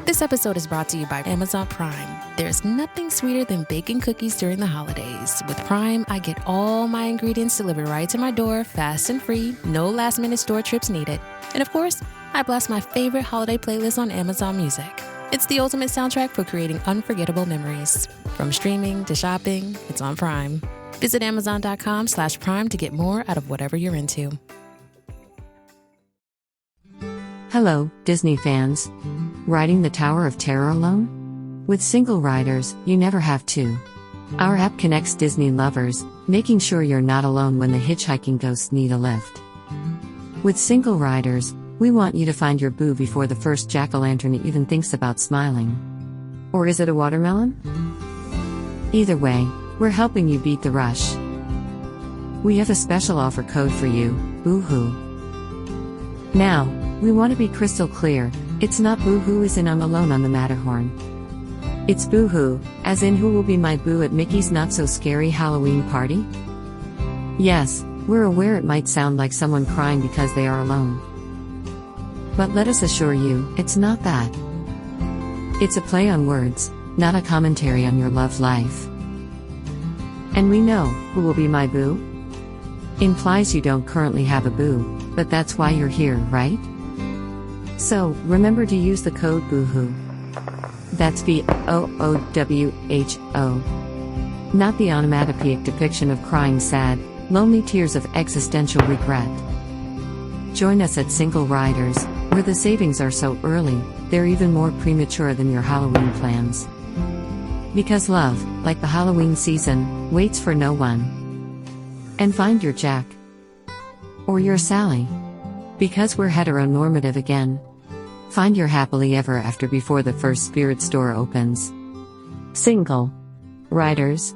This episode is brought to you by Amazon Prime. There's nothing sweeter than baking cookies during the holidays. With Prime, I get all my ingredients delivered right to my door, fast and free, no last-minute store trips needed. And of course, I blast my favorite holiday playlist on Amazon Music. It's the ultimate soundtrack for creating unforgettable memories. From streaming to shopping, it's on Prime. Visit Amazon.com/Prime to get more out of whatever you're into. Hello, Disney fans. Riding the Tower of Terror alone? With Single Riders, you never have to. Our app connects Disney lovers, making sure you're not alone when the hitchhiking ghosts need a lift. With Single Riders, we want you to find your boo before the first jack-o'-lantern even thinks about smiling. Or is it a watermelon? Either way, we're helping you beat the rush. We have a special offer code for you, Boohoo. Now, we want to be crystal clear, it's not Boohoo as in I'm alone on the Matterhorn. It's Boohoo, as in who will be my boo at Mickey's not-so-scary Halloween party? Yes, we're aware it might sound like someone crying because they are alone. But let us assure you, it's not that. It's a play on words, not a commentary on your love life. And we know, who will be my boo? Implies you don't currently have a boo, but that's why you're here, right? So, remember to use the code BOOHOO. That's BOOWHO. Not the onomatopoeic depiction of crying sad, lonely tears of existential regret. Join us at Single Riders, where the savings are so early, they're even more premature than your Halloween plans. Because love, like the Halloween season, waits for no one. And find your Jack. Or your Sally. Because we're heteronormative again. Find your happily ever after before the first spirit store opens. Single Riders.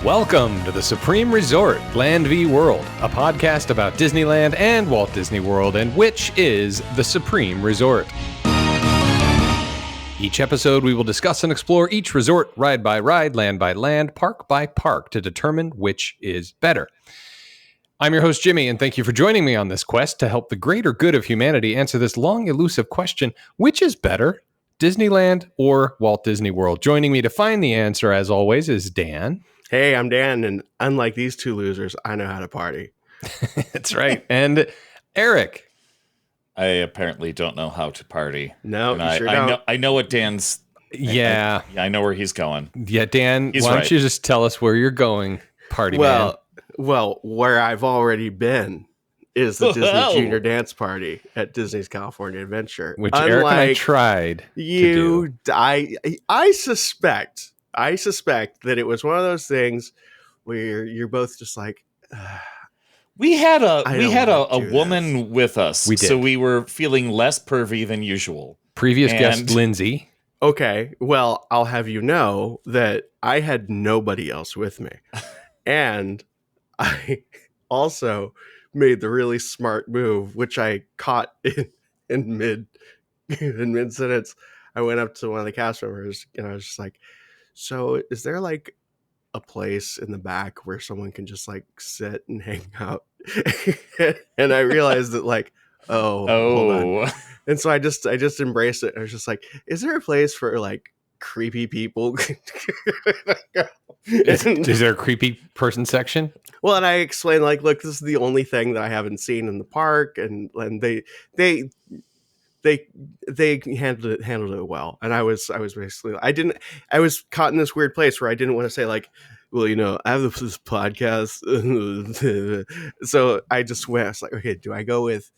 Welcome to the Supreme Resort, Land v. World, a podcast about Disneyland and Walt Disney World, and which is the Supreme Resort. Each episode, we will discuss and explore each resort, ride by ride, land by land, park by park, to determine which is better. I'm your host, Jimmy, and thank you for joining me on this quest to help the greater good of humanity answer this long, elusive question, which is better, Disneyland or Walt Disney World? Joining me to find the answer, as always, is Dan. Hey, I'm Dan, and unlike these two losers, I know how to party. That's right. And Eric. I apparently don't know how to party. No, you sure don't. I know what Dan's... Yeah. I know where he's going. Yeah, Dan, why don't you just tell us where you're going, party man? Well, where I've already been is the Disney Junior Dance Party at Disney's California Adventure. Which Eric and I tried to do. I suspect that it was one of those things where you're both just like, we had a woman with us, we did. So we were feeling less pervy than usual. Previous guest Lindsay. Okay, well, I'll have you know that I had nobody else with me, and I also made the really smart move, which I caught in mid sentence. I went up to one of the cast members and I was just like, so is there like a place in the back where someone can just like sit and hang out? And I realized that like, hold on. And so I just embraced it. I was just like, is there a place for like creepy people? Is there a creepy person section? Well, and I explained like, look, this is the only thing that I haven't seen in the park, and they handled it well. And I was basically, I was caught in this weird place where I didn't want to say like, well, you know, I have this podcast. So I just went, I was like, okay, do I go with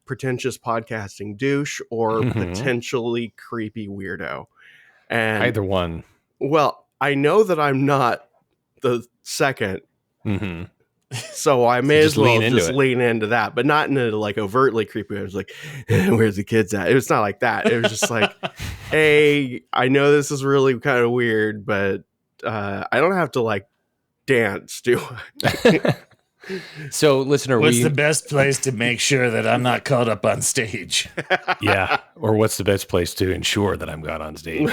pretentious podcasting douche or potentially creepy weirdo? And either one. Well, I know that I'm not the second. Mm-hmm. So I may as well just lean into that, but not in a like overtly creepy way. I was like, where's the kids at? It was not like that. It was just like, hey, I know this is really kind of weird, but I don't have to like dance, do I? So, listener, what's the best place to make sure that I'm not caught up on stage? Yeah, or what's the best place to ensure that I'm got on stage?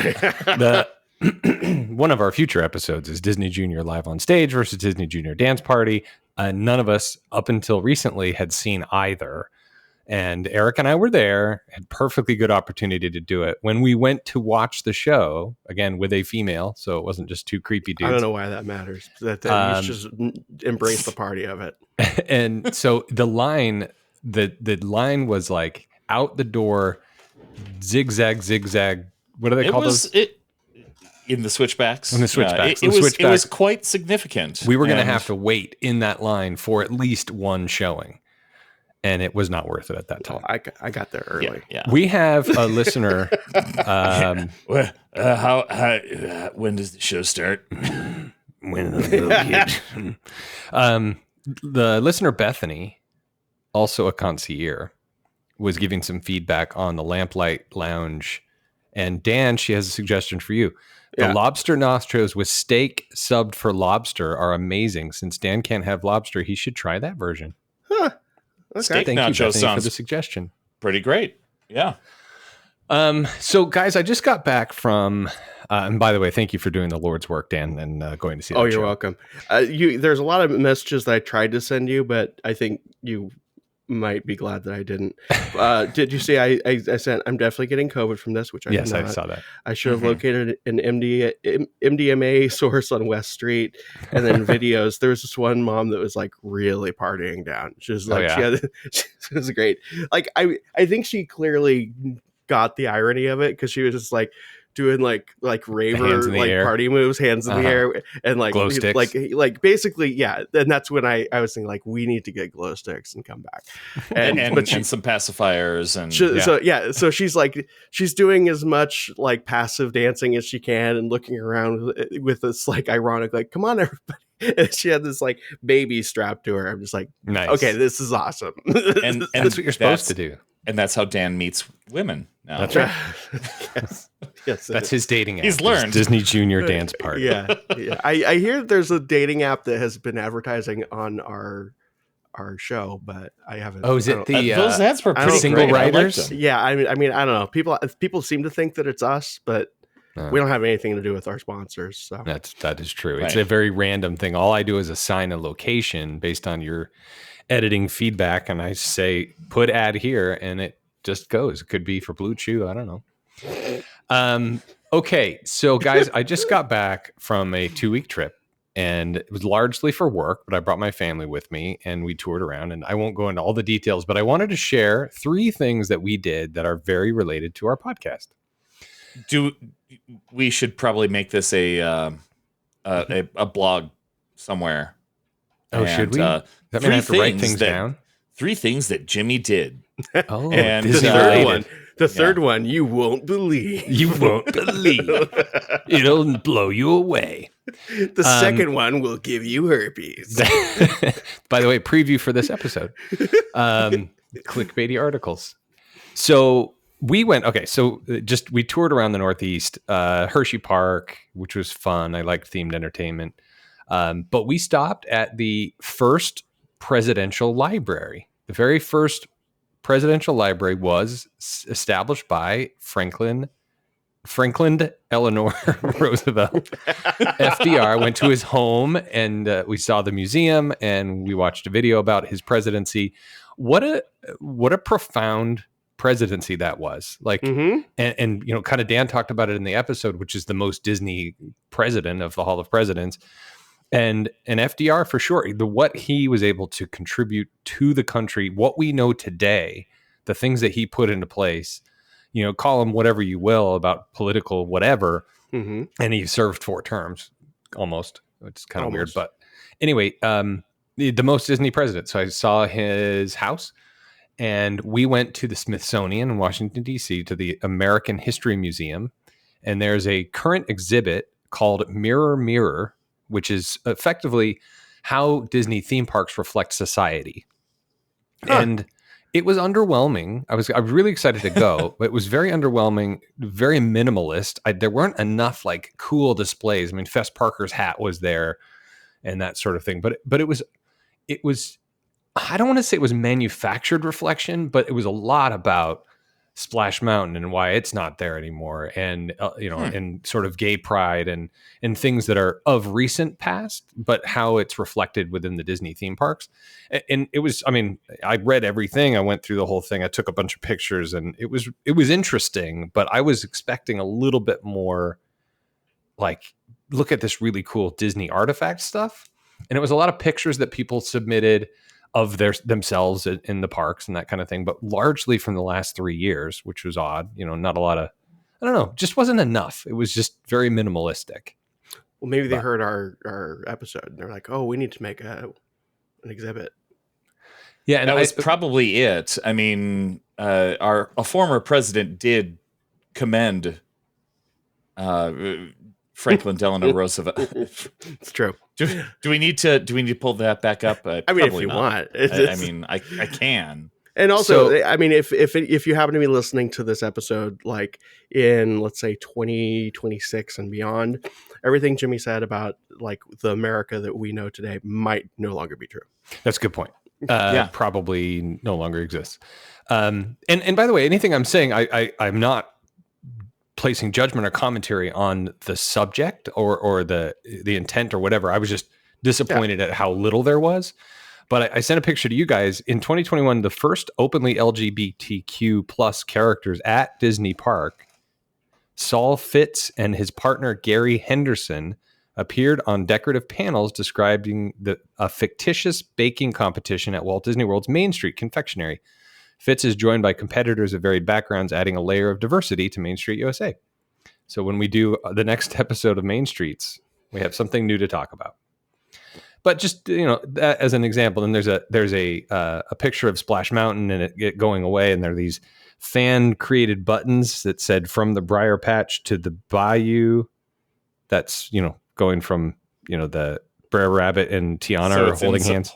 One of our future episodes is Disney Junior live on stage versus Disney Junior dance party. None of us up until recently had seen either. And Eric and I were there, had perfectly good opportunity to do it. When we went to watch the show, again, with a female, so it wasn't just two creepy dudes. I don't know why that matters. That you just embrace the party of it. And so the line was like out the door, zigzag. What do they call those? In the switchbacks. In the switchbacks. It was quite significant. We were going to have to wait in that line for at least one showing. And it was not worth it at that time. I got there early. Yeah. We have a listener. When does the show start? When a little kid. The listener Bethany, also a concierge, was giving some feedback on the Lamplight Lounge. And Dan, she has a suggestion for you. The lobster nachos with steak subbed for lobster are amazing. Since Dan can't have lobster, he should try that version. Huh. Okay. Steak nacho sounds for the suggestion. Pretty great. Yeah. So guys, I just got back from, and by the way, thank you for doing the Lord's work, Dan, and going to see that you're show. welcome. There's a lot of messages that I tried to send you, but I think you might be glad that I didn't. Did you see I sent, I'm definitely getting COVID from this, which I yes, did not. I saw that. I should have located an MDMA source on West Street, and then videos. There was this one mom that was like really partying down. She was like, it was great. Like I think she clearly got the irony of it, because she was just like doing like raver like air. Party moves, hands in the air, and like glow sticks. like basically, yeah. And that's when I was thinking like, we need to get glow sticks and come back, and some pacifiers and so she's doing as much like passive dancing as she can and looking around with this like ironic like, come on everybody. And she had this like baby strapped to her. I'm just like, nice. Okay, this is awesome. and that's what you're supposed to do. And that's how Dan meets women now. That's right. Yes, that's his dating app. He's learned. Disney Junior Dance Party. Yeah. I hear there's a dating app that has been advertising on our show, but I haven't. Oh, is it the those ads were pretty single great. riders? Yeah, I mean, I don't know. People seem to think that it's us, but we don't have anything to do with our sponsors. So that is true. Right. It's a very random thing. All I do is assign a location based on your editing feedback, and I say put ad here, and it just goes. It could be for Blue Chew. I don't know. Okay, so guys, I just got back from a 2-week trip, and it was largely for work, but I brought my family with me, and we toured around. And I won't go into all the details, but I wanted to share 3 things that we did that are very related to our podcast. We should probably make this a blog somewhere. Oh, should we? That mean I have to write things down? 3 things that Jimmy did. Oh, and the third one, you won't believe. You won't believe. It'll blow you away. The second one will give you herpes. By the way, preview for this episode. Clickbaity articles. So we went, we toured around the Northeast, Hershey Park, which was fun. I liked themed entertainment. But we stopped at the first presidential library. The very first presidential library was established by Franklin Eleanor Roosevelt. FDR went to his home, and we saw the museum, and we watched a video about his presidency. What a profound presidency that was. Like, and kind of Dan talked about it in the episode, which is the most Disney president of the Hall of Presidents. And FDR, for sure, what he was able to contribute to the country, what we know today, the things that he put into place, call him whatever you will about political whatever. Mm-hmm. And he served 4 terms almost. It's kind of weird. But anyway, the most Disney president. So I saw his house, and we went to the Smithsonian in Washington, D.C., to the American History Museum. And there's a current exhibit called Mirror, Mirror, which is effectively how Disney theme parks reflect society. Huh. And it was underwhelming. I was really excited to go, but it was very underwhelming, very minimalist. There weren't enough like cool displays. I mean, Fess Parker's hat was there and that sort of thing, but it it was, I don't want to say it was manufactured reflection, but it was a lot about Splash Mountain and why it's not there anymore, and and sort of gay pride and things that are of recent past, but how it's reflected within the Disney theme parks. And it was, I mean, I read everything, I went through the whole thing, I took a bunch of pictures, and it was interesting, but I was expecting a little bit more like, look at this really cool Disney artifact stuff. And it was a lot of pictures that people submitted of themselves in the parks and that kind of thing, but largely from the last 3 years, which was odd. Not a lot of, I don't know, just wasn't enough. It was just very minimalistic. Well, maybe they heard our episode and they're like, oh, we need to make an exhibit. Yeah, and that was probably it. I mean, a former president did commend Franklin Delano Roosevelt. It's true. Do we need to pull that back up? I mean, if you want. I mean, I can. And also, I mean, if you happen to be listening to this episode, like in, let's say, 2026 and beyond, everything Jimmy said about like the America that we know today might no longer be true. That's a good point. Probably no longer exists. And by the way, anything I'm saying, I'm not placing judgment or commentary on the subject or the intent or whatever. I was just disappointed at how little there was. But I sent a picture to you guys. In 2021, the first openly LGBTQ plus characters at Disney Park, Saul Fitz and his partner Gary Henderson, appeared on decorative panels describing a fictitious baking competition at Walt Disney World's Main Street Confectionery. Fitz is joined by competitors of varied backgrounds, adding a layer of diversity to Main Street USA. So when we do the next episode of Main Streets, we have something new to talk about. But just, that as an example, and there's a picture of Splash Mountain and it going away, and there are these fan created buttons that said "From the Briar Patch to the Bayou." That's going from the Brer Rabbit and Tiana are holding hands.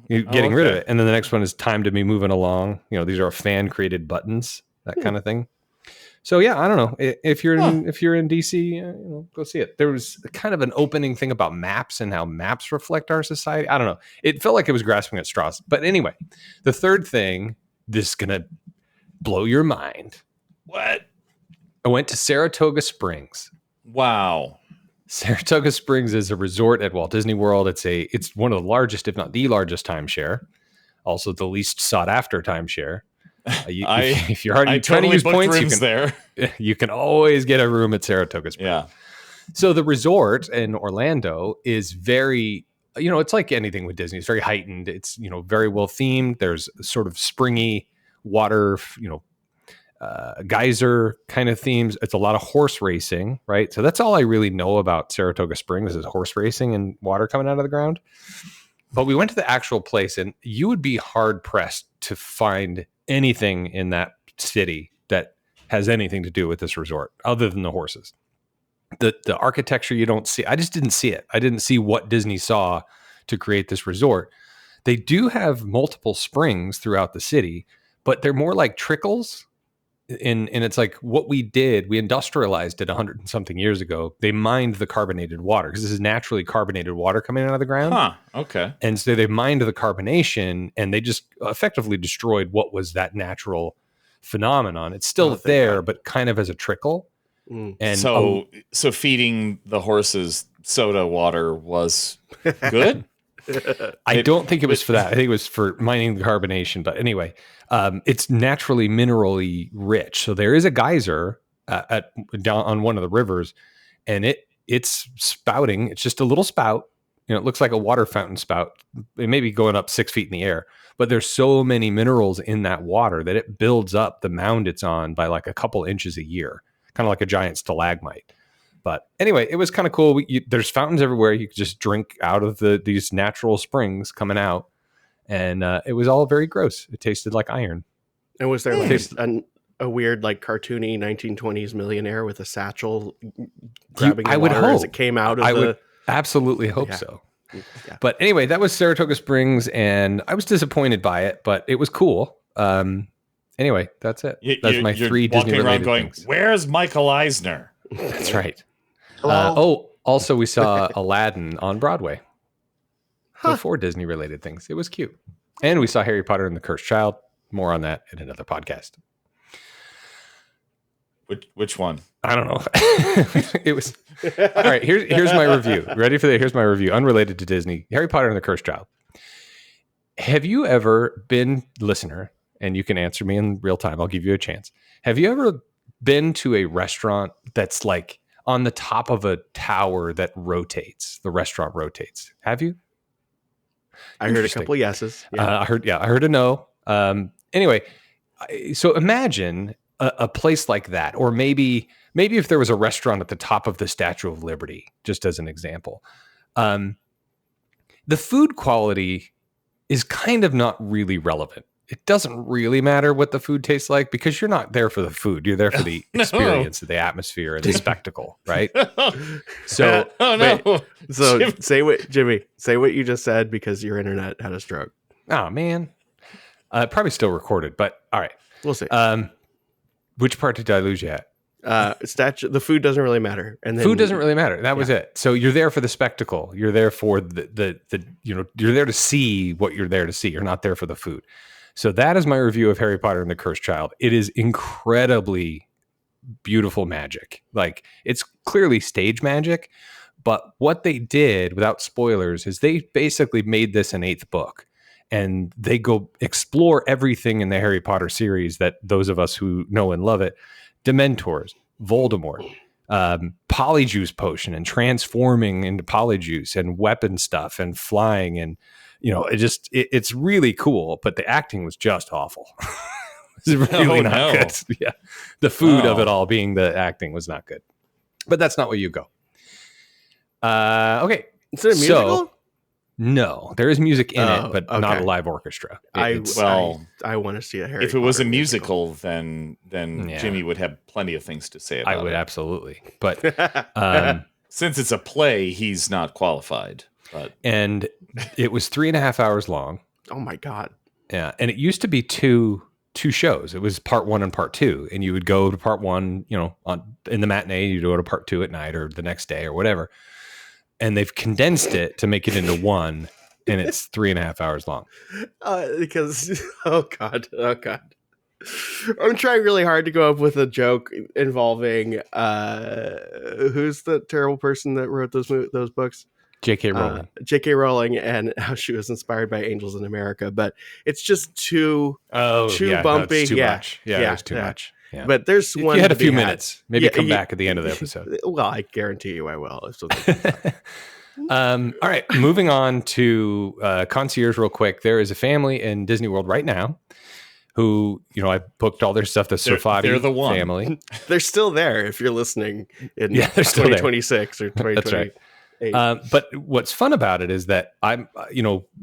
You're getting rid of it, and then the next one is "Time to be moving along." These are fan created buttons, that kind of thing. So yeah, I don't know if you're in DC, go see it. There was kind of an opening thing about maps and how maps reflect our society. I don't know. It felt like it was grasping at straws. But anyway, the third thing, this is gonna blow your mind. What? I went to Saratoga Springs. Wow. Saratoga Springs is a resort at Walt Disney World. It's one of the largest, if not the largest, timeshare. Also the least sought after timeshare. If you're already trying to use points, you can always get a room at Saratoga Springs. Yeah. So the resort in Orlando is very, it's like anything with Disney. It's very heightened. It's, very well themed. There's sort of springy water, geyser kind of themes. It's a lot of horse racing, right? So that's all I really know about Saratoga Springs is horse racing and water coming out of the ground. But we went to the actual place, and you would be hard pressed to find anything in that city that has anything to do with this resort other than the horses. The architecture you don't see. I just didn't see it. I didn't see what Disney saw to create this resort. They do have multiple springs throughout the city, but they're more like trickles. And it's like what we did, we industrialized it 100 and something years ago. They mined the carbonated water because this is naturally carbonated water coming out of the ground. Huh. Okay. And so they mined the carbonation and they just effectively destroyed what was that natural phenomenon. It's still there, but kind of as a trickle. And so feeding the horses soda water was good. I don't think it was for that. I think it was for mining the carbonation. But anyway, it's naturally minerally rich. So there is a geyser down on one of the rivers, and it's spouting. It's just a little spout. It looks like a water fountain spout. It may be going up 6 feet in the air, but there's so many minerals in that water that it builds up the mound it's on by like a couple inches a year, kind of like a giant stalagmite. But anyway, it was kind of cool. There's fountains everywhere. You could just drink out of these natural springs coming out. And it was all very gross. It tasted like iron. And was there like a weird, like cartoony 1920s millionaire with a satchel grabbing the water as it came out of I would absolutely hope so. Yeah. But anyway, that was Saratoga Springs, and I was disappointed by it, but it was cool. Anyway, that's it. That's my three Disney-related things. Where's Michael Eisner? That's right. Also, we saw Aladdin on Broadway. before Disney related things. It was cute. And we saw Harry Potter and the Cursed Child. More on that in another podcast. Which one? I don't know. It was all right. Here's my review. Ready for that? Here's my review. Unrelated to Disney. Harry Potter and the Cursed Child. Have you ever been, listener, and you can answer me in real time. I'll give you a chance. Have you ever been to a restaurant that's like on the top of a tower that rotates? The restaurant rotates. Have you? I heard a couple of yeses. Yeah. I heard a no. Anyway, so imagine a place like that, or maybe if there was a restaurant at the top of the Statue of Liberty, just as an example. The food quality is kind of not really relevant. It doesn't really matter what the food tastes like because you're not there for the food. You're there for the experience of the atmosphere and the spectacle, right? So, So say what you just said because your internet had a stroke. Oh man, probably still recorded, but all right, we'll see. Which part did I lose you at? The food doesn't really matter, and then, food doesn't really matter. That was it. So you're there for the spectacle. You're there for the you're there to see what you're there to see. You're not there for the food. So that is my review of Harry Potter and the Cursed Child. It is incredibly beautiful magic. Like, it's clearly stage magic, but what they did, without spoilers, is they basically made this an 8th book. And they go explore everything in the Harry Potter series that those of us who know and love it, Dementors, Voldemort, Polyjuice Potion, and transforming into Polyjuice, and weapon stuff, and flying, and it's really cool. But the acting was just awful. It's really not good. Yeah, the food of it all being the acting was not good. But that's not where you go. Okay, is it a musical? No, there is music in it, but not a live orchestra. I want to see a Harry If it was a musical, then Jimmy would have plenty of things to say about it. I would absolutely. But since it's a play, he's not qualified. And it was 3.5 hours long. Oh my God. Yeah. And it used to be two shows. It was part 1 and part 2. And you would go to part 1, in the matinee, you'd go to part 2 at night or the next day or whatever. And they've condensed it to make it into one, and it's 3.5 hours long. Because oh god, I'm trying really hard to go up with a joke involving who's the terrible person that wrote those books? J.K. Rowling. J.K. Rowling, and how she was inspired by Angels in America, but it's just too bumpy. No, it's too much. Yeah, it's too much. Yeah. But there's if one. You had a few minutes. Maybe come back at the end of the episode. Well, I guarantee you I will. All right, moving on to concierge real quick. There is a family in Disney World right now who, I booked all their stuff. The Sofati they're the one. family. They're still there if you're listening in they're still 2026 or 2028. That's right. But what's fun about it is that I'm,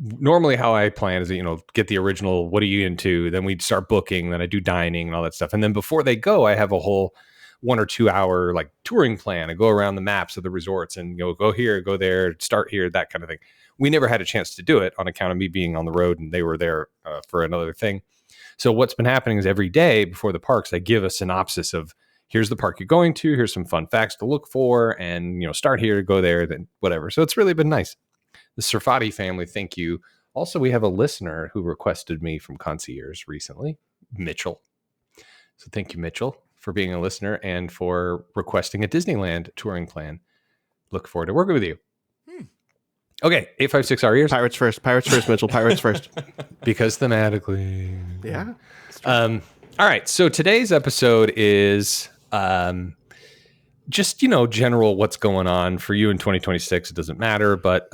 normally how I plan is, get the original, what are you into? Then we'd start booking, then I do dining and all that stuff. And then before they go, I have a whole 1 or 2 hour like touring plan. I go around the maps of the resorts and go here, go there, start here, that kind of thing. We never had a chance to do it on account of me being on the road and they were there for another thing. So what's been happening is every day before the parks, I give a synopsis of, here's the park you're going to, here's some fun facts to look for, and, start here, go there, then whatever. So it's really been nice. The Sofati family, thank you. Also, we have a listener who requested me from Concierge recently, Mitchell. So thank you, Mitchell, for being a listener and for requesting a Disneyland touring plan. Look forward to working with you. Okay, 856 our ears. Pirates first, Mitchell, pirates first. Because thematically. Yeah. All right, so today's episode is... just, general what's going on for you in 2026. It doesn't matter, but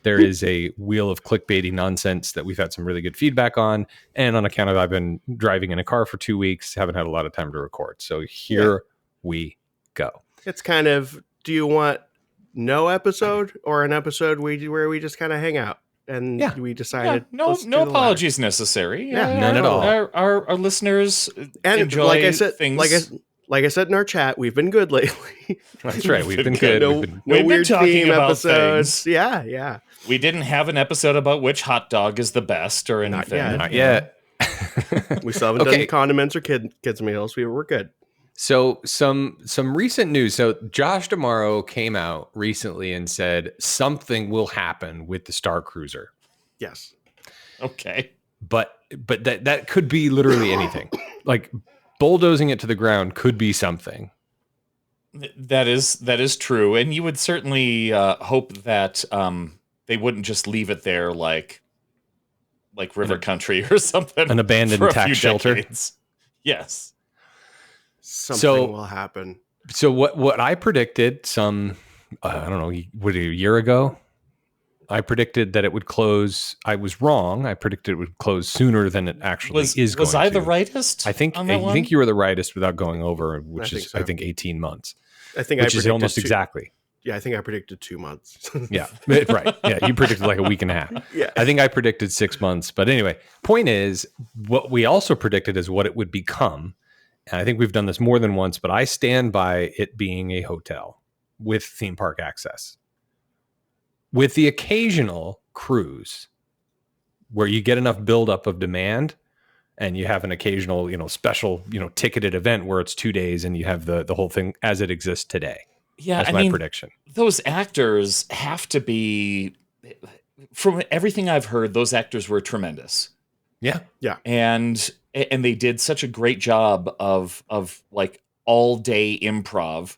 there is a wheel of clickbaity nonsense that we've had some really good feedback on. And on account of I've been driving in a car for 2 weeks, haven't had a lot of time to record. So here we go. It's kind of, do you want no episode or an episode where we just kind of hang out? And we decided no apologies necessary. None at all. Our listeners and enjoy like I said, things. Like I said in our chat, we've been good lately. That's right. We've been good. We've been talking about episodes. Things. Yeah. We didn't have an episode about which hot dog is the best or anything. Not yet. We still haven't done condiments or kids meals. We were good. So some recent news. So Josh D'Amaro came out recently and said something will happen with the Star Cruiser. Yes. Okay. But that could be literally anything. Like bulldozing it to the ground could be something. That is true, and you would certainly hope that they wouldn't just leave it there like river country or something, an abandoned for a tax few shelter. decades. Yes. Something will happen. So what I predicted I don't know, a year ago, I predicted that it would close. I was wrong. I predicted it would close sooner than it actually is going to. Was I the rightest? I think on that one? think you were the rightest without going over, which I is think so. 18 months. I think which is almost exactly. Yeah, I think I predicted 2 months. Yeah, right. Yeah, you predicted like a week and a half. Yeah. I think I predicted 6 months. But anyway, point is, what we also predicted is what it would become. And I think we've done this more than once, but I stand by it being a hotel with theme park access, with the occasional cruise where you get enough buildup of demand and you have an occasional, special, ticketed event where it's 2 days and you have the whole thing as it exists today. Yeah, that's my prediction. Those actors have to be, from everything I've heard, those actors were tremendous. Yeah. Yeah. And they did such a great job of like all day improv.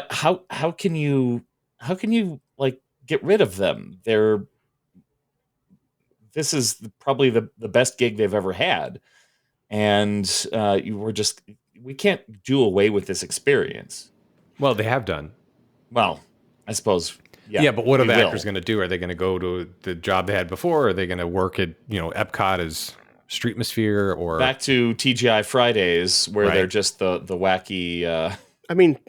How can you like get rid of them? This is probably the best gig they've ever had. And we can't do away with this experience. Well, they have done. Well, I suppose. Yeah, but what are the actors going to do? Are they going to go to the job they had before? Or are they going to work at, Epcot as Streetmosphere or back to TGI Fridays where right. they're just the wacky I mean,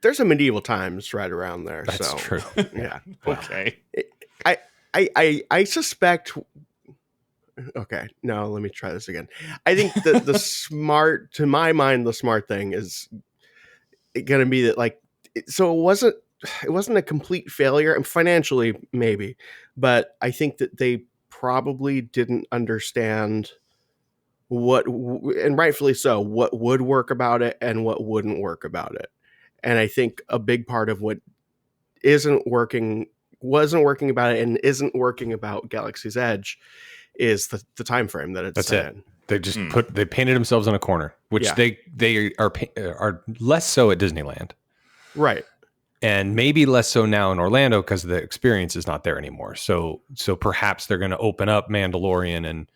there's a medieval times right around there. That's true. Yeah. Okay. I suspect. Okay, no, let me try this again. I think the smart, to my mind, the smart thing is going to be that so it wasn't a complete failure, and financially maybe, but I think that they probably didn't understand and rightfully so, what would work about it and what wouldn't work about it. And I think a big part of what wasn't working about it and isn't working about Galaxy's Edge is the time frame that it's set in. They just they painted themselves in a corner, which they are less so at Disneyland. Right. And maybe less so now in Orlando because the experience is not there anymore. So perhaps they're going to open up Mandalorian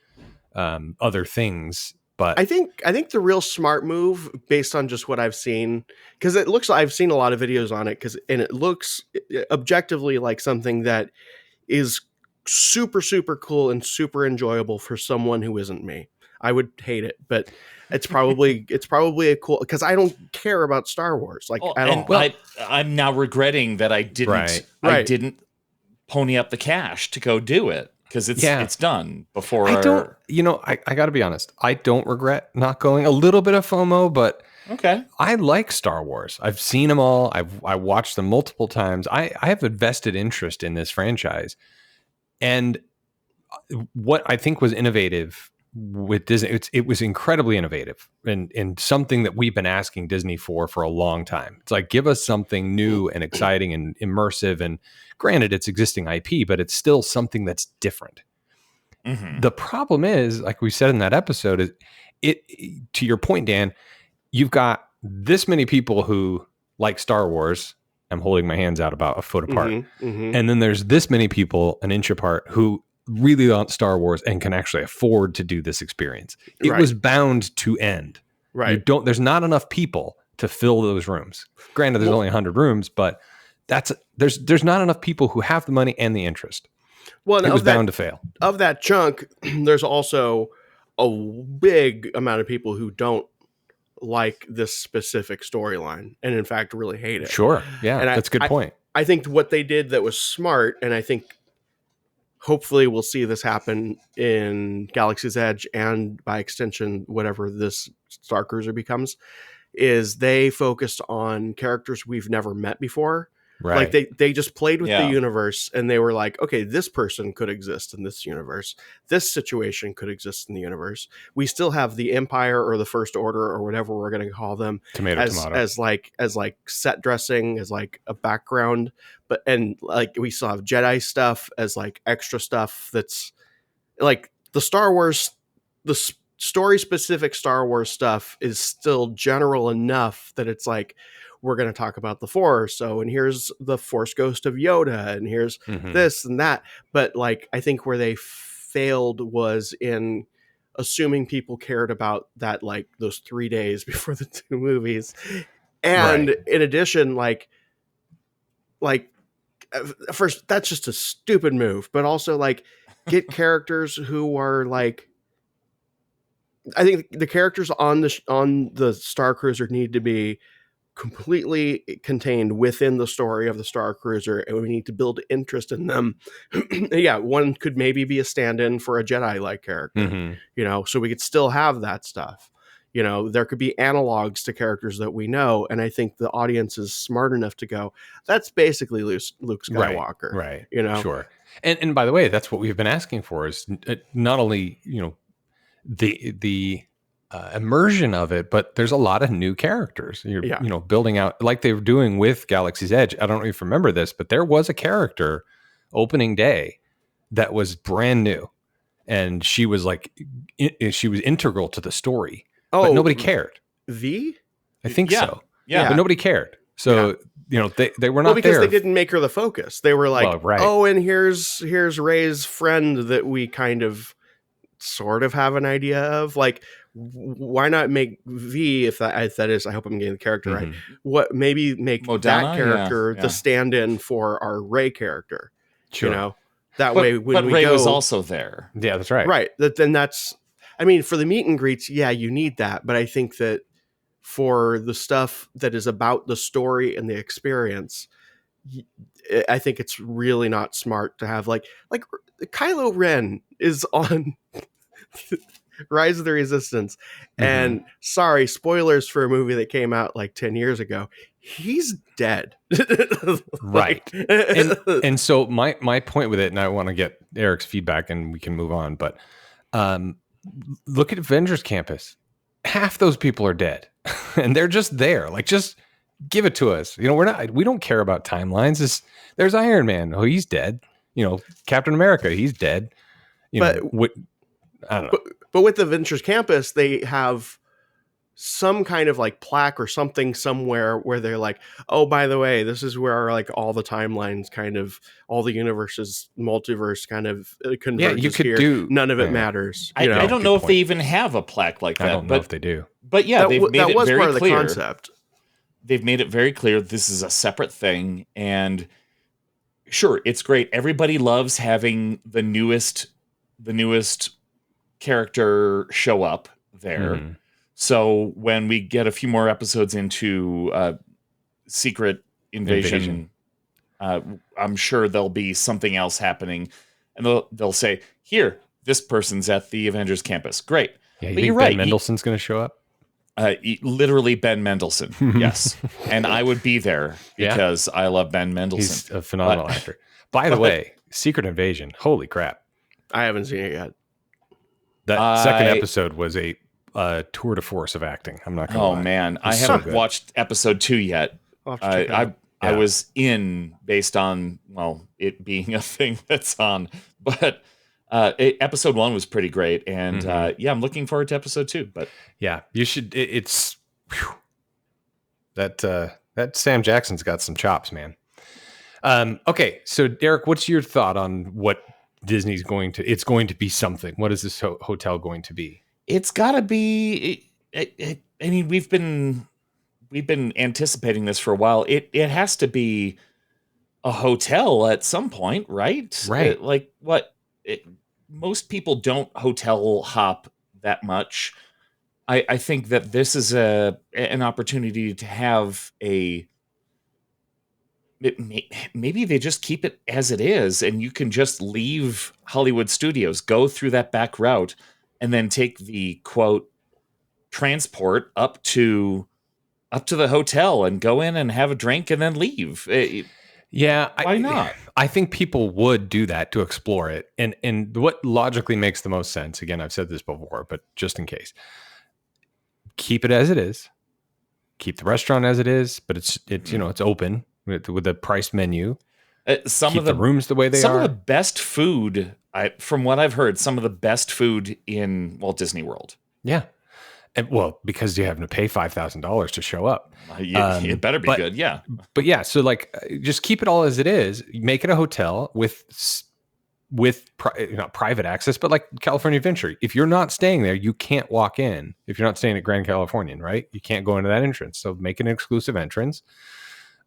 and other things. But I think the real smart move, based on just what I've seen, because it looks like I've seen a lot of videos on it, and it looks objectively like something that is super, super cool and super enjoyable for someone who isn't me. I would hate it, but it's probably a cool, because I don't care about Star Wars at all. Well, I'm now regretting that I didn't I didn't pony up the cash to go do it, because it's done before. I don't, I got to be honest. I don't regret not going. A little bit of FOMO, but okay. I like Star Wars. I've seen them all. I watched them multiple times. I have a vested interest in this franchise. And what I think was innovative with Disney, it was incredibly innovative and something that we've been asking Disney for a long time. It's like, give us something new and exciting and immersive. And granted, it's existing IP, but it's still something that's different. Mm-hmm. The problem is, like we said in that episode, is to your point, Dan, you've got this many people who like Star Wars. I'm holding my hands out about a foot apart. Mm-hmm, mm-hmm. And then there's this many people an inch apart who really want Star Wars and can actually afford to do this experience. It was bound to end. Right. There's not enough people to fill those rooms. Granted, there's only 100 rooms, but there's not enough people who have the money and the interest. Well, it was bound to fail. Of that chunk, there's also a big amount of people who don't like this specific storyline and in fact really hate it. Sure. Yeah, and that's a good point. I think what they did that was smart, and I think hopefully we'll see this happen in Galaxy's Edge and by extension whatever this Star Cruiser becomes, is they focused on characters we've never met before. Right. Like they just played with the universe, and they were like, okay, this person could exist in this universe. This situation could exist in the universe. We still have the Empire or the First Order or whatever we're going to call them as set dressing, as like a background, and like we still have Jedi stuff as like extra stuff that's like the Star Wars, story specific Star Wars stuff is still general enough that it's like, we're going to talk about the Force. So, and here's the Force ghost of Yoda, and here's this and that. But like, I think where they failed was in assuming people cared about that, like those 3 days before the 2 movies. And in addition, like first, that's just a stupid move, but also like get characters who are like, I think the characters on the Star Cruiser need to be completely contained within the story of the Star Cruiser, and we need to build interest in them. Yeah, one could maybe be a stand-in for a Jedi-like character, you know, so we could still have that stuff. You know, there could be analogs to characters that we know, and I think the audience is smart enough to go, that's basically Luke Skywalker. Right. You know? Sure. And by the way, that's what we've been asking for, is not only, you know, the immersion of it, but there's a lot of new characters. You're you know, building out like they were doing with Galaxy's Edge. I don't know if you remember this, but there was a character opening day that was brand new, and she was like she was integral to the story. But nobody cared. I think so. Yeah, but nobody cared. So you know, they were not because there. They didn't make her the focus. They were like, oh, and here's Rey's friend that we kind of sort of have an idea of. Like, why not make V, if that is, I hope I'm getting the character right. What maybe make Modana, that character the stand-in for our Rey character. Sure. You know, that way when we Rey go, was also there. Yeah, that's right. Right. Then that's, I mean, for the meet and greets, yeah, you need that. But I think that for the stuff that is about the story and the experience, I think it's really not smart to have like Kylo Ren is on Rise of the Resistance. And sorry, spoilers for a movie that came out like 10 years ago. He's dead. Right. And so my point with it, and I want to get Eric's feedback and we can move on, but look at Avengers Campus. Half those people are dead and they're just there. Like, just give it to us. You know, we don't care about timelines. There's Iron Man. Oh, he's dead. You know, Captain America, he's dead. I don't know. But with the Avengers Campus, they have some kind of like plaque or something somewhere where they're like, oh, by the way, this is where like all the timelines kind of, all the universes, multiverse kind of converges you could here. None of it matters. I don't know if they even have a plaque like that. I don't know if they do. But yeah, they've made it very clear. The concept. They've made it very clear this is a separate thing. And sure, it's great. Everybody loves having the newest character show up there. So when we get a few more episodes into Secret Invasion, I'm sure there'll be something else happening, and they'll say, "Here, this person's at the Avengers Campus." Great, yeah, but you're right. Ben Mendelsohn's going to show up. Literally Ben Mendelsohn, yes, and I would be there because I love Ben Mendelsohn. He's a phenomenal actor. By the way, Secret Invasion, holy crap! I haven't seen it yet. That second episode was a tour de force of acting. I'm not going to lie. Oh man, I haven't watched episode 2 yet. I was in based on, well, it being a thing that's on, but episode 1 was pretty great, and I'm looking forward to episode 2. But yeah, you should. It's that Sam Jackson's got some chops, man. Okay, so Derek, what's your thought on what Disney's going to? It's going to be something. What is this hotel going to be? It's got to be. I mean, we've been anticipating this for a while. It has to be a hotel at some point, right? Right. Like what? Most people don't hotel hop that much. I think that this is an opportunity to have maybe they just keep it as it is, and you can just leave Hollywood Studios, go through that back route, and then take the quote transport up to the hotel and go in and have a drink and then leave. Why not? I think people would do that to explore it. And what logically makes the most sense, again, I've said this before, but just in case, keep it as it is. Keep the restaurant as it is, but it's it's open with the priced menu. Keep the rooms the way they are. Some of the best food From what I've heard, some of the best food in Walt Disney World. Yeah. And, well, because you have to pay $5,000 to show up. It better be good. Yeah. But yeah, so like, just keep it all as it is. Make it a hotel with not private access, but like California Adventure. If you're not staying there, you can't walk in. If you're not staying at Grand Californian, right? You can't go into that entrance. So make an exclusive entrance.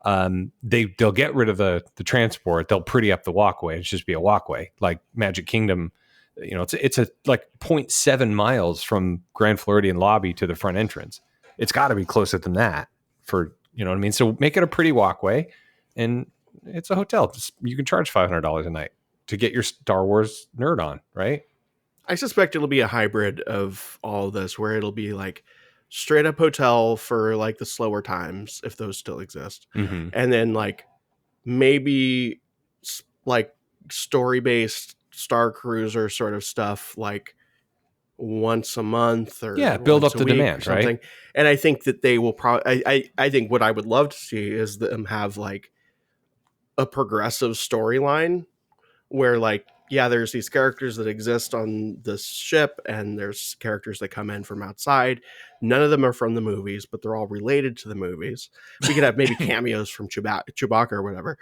They'll get rid of the transport. They'll pretty up the walkway. It's just be a walkway. Like Magic Kingdom, it's a like 0.7 miles from Grand Floridian lobby to the front entrance. It's got to be closer than that for, you know what I mean? So make it a pretty walkway, and it's a hotel. You can charge $500 a night to get your Star Wars nerd on, right? I suspect it'll be a hybrid of all of this, where it'll be like straight up hotel for like the slower times, if those still exist. Mm-hmm. And then like maybe like story-based Star Cruiser sort of stuff, like once a month or build once up a the week demand, or something. right? And I think that they will probably, I think what I would love to see is them have like a progressive storyline where like, yeah, there's these characters that exist on this ship, and there's characters that come in from outside. None of them are from the movies, but they're all related to the movies. We could have maybe cameos from Chewbacca or whatever.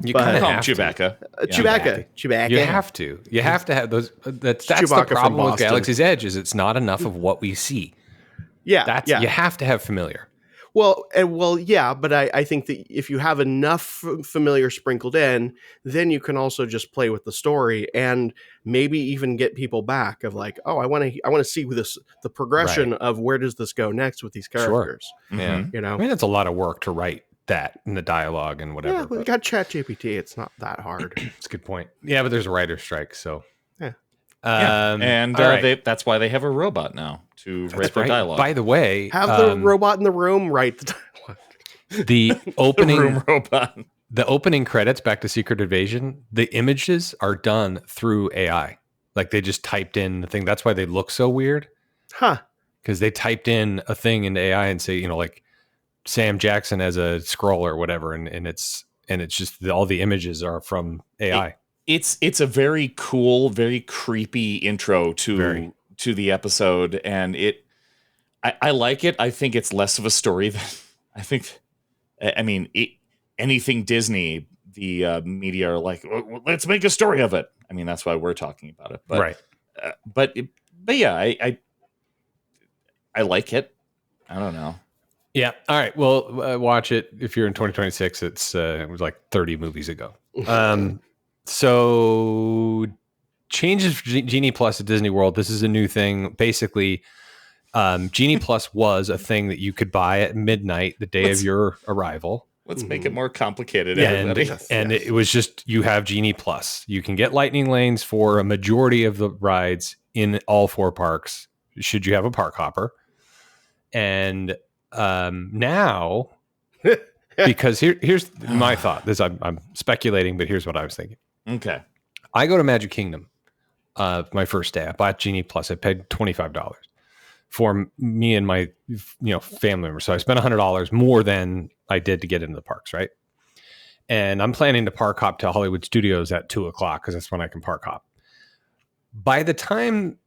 You But- kind of Call him have Chewbacca. Chewbacca. You have to. You have to have those. That's the Chewbacca from problem with Boston. Galaxy's Edge is it's not enough of what we see. Yeah. You have to have familiar. Well, yeah, but I think that if you have enough familiar sprinkled in, then you can also just play with the story and maybe even get people back of like, oh, I want to see the progression of where does this go next with these characters. Sure. Yeah. You know, I mean, it's a lot of work to write that in the dialogue and whatever. yeah, we got ChatGPT. It's not that hard. It's a good point. Yeah, but there's a writer's strike, so Yeah. And all right. that's why they have a robot now to write That's their right. dialogue. By the way, Have the robot in the room write the dialogue. the The opening room robot. the opening credits back to Secret Invasion, the images are done through AI. Like they just typed in the thing. That's why they look so weird. Huh. Because they typed in a thing into AI and say, like Sam Jackson as a scroll or whatever, and it's just all the images are from AI. It's a very cool, very creepy intro to the episode, and I like it. I think it's less of a story than anything Disney. The media are like, well, let's make a story of it. I mean, that's why we're talking about it. But, Right. But yeah, I like it. I don't know. Yeah. All right. Well, watch it if you're in 2026. It was like 30 movies ago. So changes for Genie Plus at Disney World. This is a new thing. Basically, Genie Plus was a thing that you could buy at midnight the day of your arrival. Let's make it more complicated, Yeah, everybody. and it was just, you have Genie Plus. You can get lightning lanes for a majority of the rides in all 4 parks, should you have a park hopper. And now, because here's my thought. I'm speculating, but here's what I was thinking. Okay. I go to Magic Kingdom my first day. I bought Genie Plus. I paid $25 for me and my family members. So I spent $100 more than I did to get into the parks, right? And I'm planning to park hop to Hollywood Studios at 2:00 because that's when I can park hop. By the time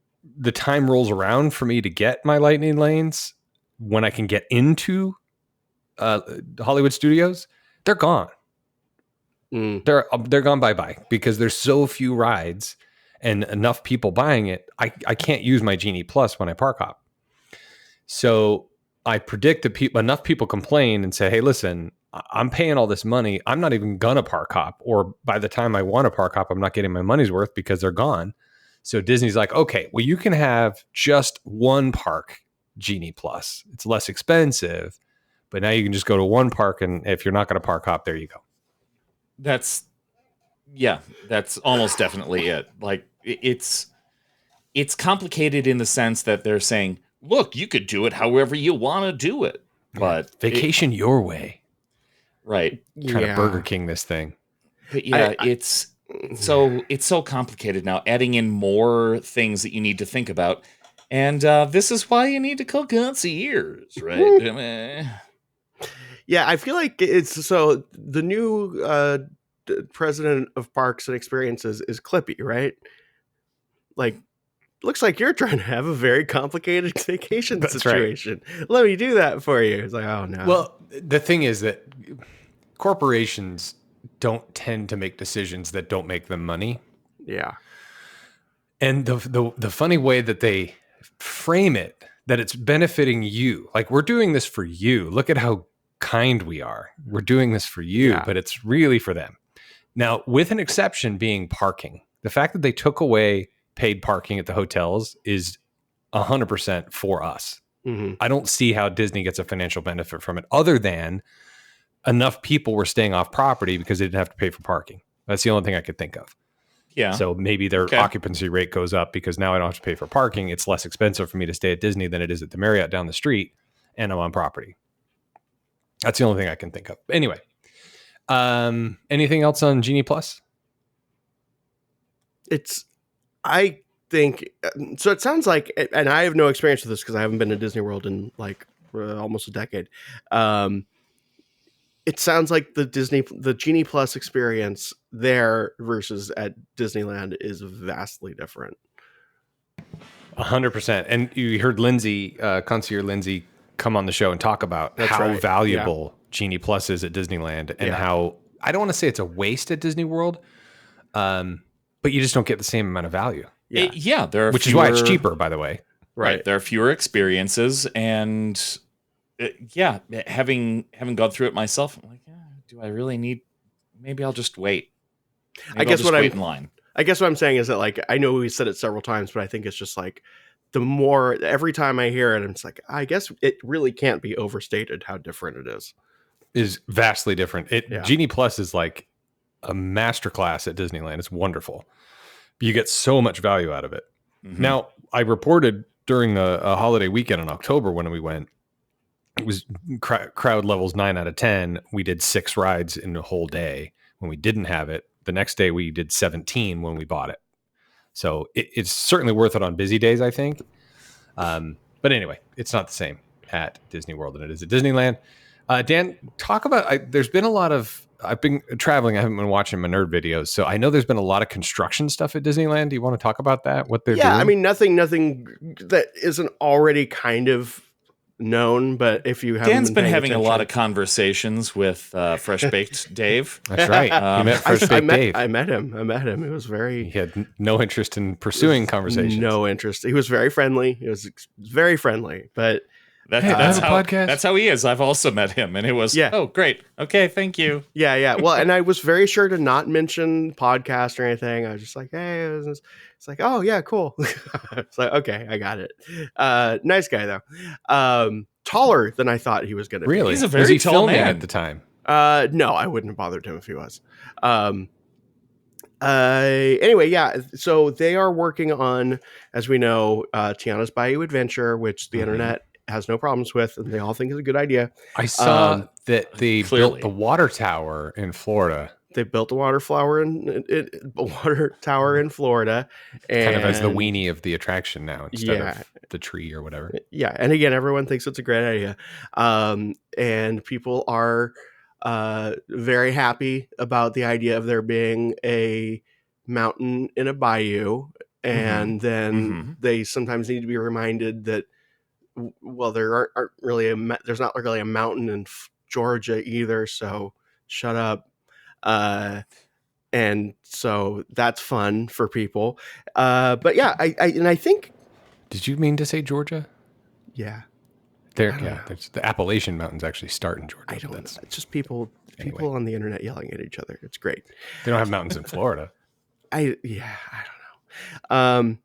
rolls around for me to get my lightning lanes, when I can get into Hollywood Studios, they're gone. They're gone bye-bye because there's so few rides and enough people buying it. I can't use my Genie Plus when I park hop. So I predict that enough people complain and say, hey, listen, I'm paying all this money. I'm not even gonna park hop, or by the time I want to park hop, I'm not getting my money's worth because they're gone. So Disney's like, okay, well, you can have just one park Genie Plus. It's less expensive, but now you can just go to one park, and if you're not going to park hop, there you go. That's almost definitely it. Like it's complicated in the sense that they're saying, look, you could do it however you want to do it, but Vacation your way. Right. Trying to Burger King this thing. But yeah, it's so complicated now, adding in more things that you need to think about. And this is why you need to call concierge, right? Yeah, I feel like it's so the new president of parks and experiences is Clippy, right? Like, looks like you're trying to have a very complicated vacation situation. Right. Let me do that for you. It's like, oh no. Well, the thing is that corporations don't tend to make decisions that don't make them money. Yeah. And the funny way that they frame it, that it's benefiting you. Like, we're doing this for you. Look at how kind we are. We're doing this for you, but it's really for them. Now, with an exception being parking. The fact that they took away paid parking at the hotels is 100% for us. Mm-hmm. I don't see how Disney gets a financial benefit from it other than enough people were staying off property because they didn't have to pay for parking. That's the only thing I could think of. Yeah. So maybe their occupancy rate goes up because now I don't have to pay for parking. It's less expensive for me to stay at Disney than it is at the Marriott down the street, and I'm on property. That's the only thing I can think of. Anyway, anything else on Genie Plus? I think, so it sounds like, and I have no experience with this because I haven't been to Disney World in like almost a decade. It sounds like the Genie Plus experience there versus at Disneyland is vastly different. 100%. And you heard Lindsay, concierge Lindsay, come on the show and talk about how valuable Genie Plus is at Disneyland and how, I don't want to say it's a waste at Disney World, but you just don't get the same amount of value. There are which is why it's cheaper, by the way. Right. There are fewer experiences, and having gone through it myself, I'm like, do I really need? Maybe I'll just wait. I guess what wait in line. I guess what I'm saying is that, like, I know we said it several times, but I think it's just like every time I hear it, it's like, I guess it really can't be overstated how different it is. Is vastly different. Genie Plus is like a masterclass at Disneyland. It's wonderful. You get so much value out of it. Mm-hmm. Now, I reported during the holiday weekend in October when we went, it was crowd levels 9 out of 10. We did 6 rides in a whole day. When we didn't have it, the next day we did 17 when we bought it. So it's certainly worth it on busy days, I think. But anyway, it's not the same at Disney World than it is at Disneyland. Dan, talk about, there's been a lot of, I've been traveling. I haven't been watching my nerd videos. So I know there's been a lot of construction stuff at Disneyland. Do you want to talk about that? What they're doing? Yeah, I mean, nothing that isn't already kind of known, but if you haven't Dan's been having a lot of conversations with Fresh Baked Dave. That's right. You met Fresh Baked Dave. I met him. It was he had no interest in pursuing conversations. No interest. He was very friendly. He was very friendly, but that's how he is. I've also met him, and it was oh great, okay, thank you. Yeah. Well, and I was very sure to not mention podcast or anything. I was just like, hey, it's like, oh yeah, cool. It's like, okay, I got it. Nice guy though. Taller than I thought he was going to be. Really, he's a very tall man at the time. No, I wouldn't have bothered him if he was. Anyway, so they are working on, as we know, Tiana's Bayou Adventure, which the internet has no problems with, and they all think is a good idea. I saw that they built the water tower in Florida. They built a water tower in Florida, and kind of as the weenie of the attraction now instead of the tree or whatever. Yeah, and again, everyone thinks it's a great idea, and people are very happy about the idea of there being a mountain in a bayou, and then they sometimes need to be reminded that, well, there's not really a mountain in Georgia either, so shut up. And so that's fun for people. But yeah, I think. Did you mean to say Georgia? Yeah. The Appalachian Mountains actually start in Georgia. I don't know. It's just people on the internet yelling at each other. It's great. They don't have mountains in Florida. I don't know.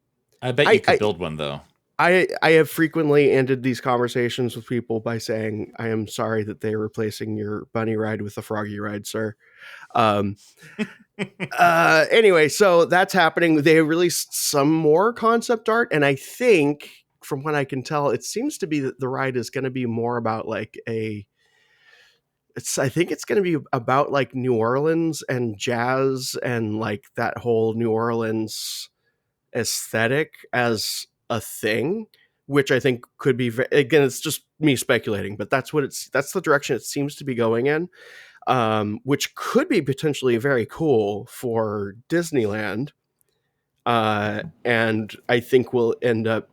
I bet you could build one though. I have frequently ended these conversations with people by saying, I am sorry that they are replacing your bunny ride with a froggy ride, sir. Anyway, so that's happening. They released some more concept art, and I think, from what I can tell, it seems to be that the ride is going to be more about like I think it's going to be about like New Orleans and jazz and like that whole New Orleans aesthetic as a thing, which I think could be, again, it's just me speculating, but that's the direction it seems to be going in, which could be potentially very cool for Disneyland. And I think we'll end up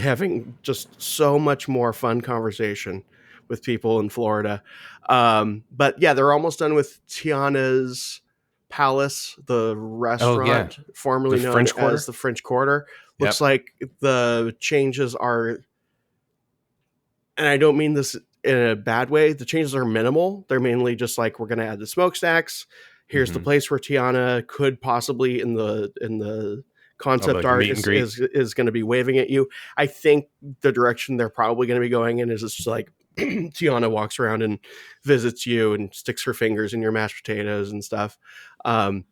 having just so much more fun conversation with people in Florida. But yeah, they're almost done with Tiana's Palace, the restaurant formerly The known French Quarter? as the French Quarter. Yep. Looks like the changes are, and I don't mean this in a bad way, the changes are minimal. They're mainly just like, we're going to add the smokestacks. Here's the place where Tiana could possibly in the concept like art meet and greet. is going to be waving at you. I think the direction they're probably going to be going in is just like Tiana walks around and visits you and sticks her fingers in your mashed potatoes and stuff. And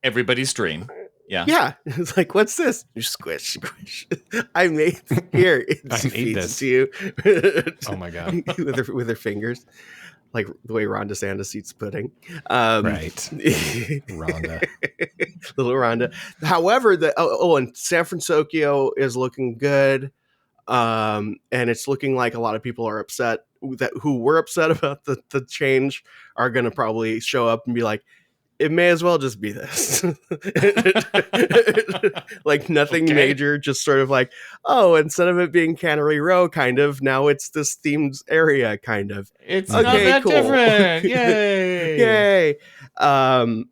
Everybody's dream. Yeah. yeah, it's like, what's this? You squish. I made here. I made this to you. Oh my god! with her fingers, like the way Ron DeSantis eats pudding. Right, Rhonda, little Rhonda. However, and San Francisco is looking good, and it's looking like a lot of people are upset who were upset about the change are going to probably show up and be like, it may as well just be this. Like nothing major, just sort of like, oh, instead of it being Cannery Row, kind of, now it's this themed area, kind of. It's not that different. Yay. Yay. What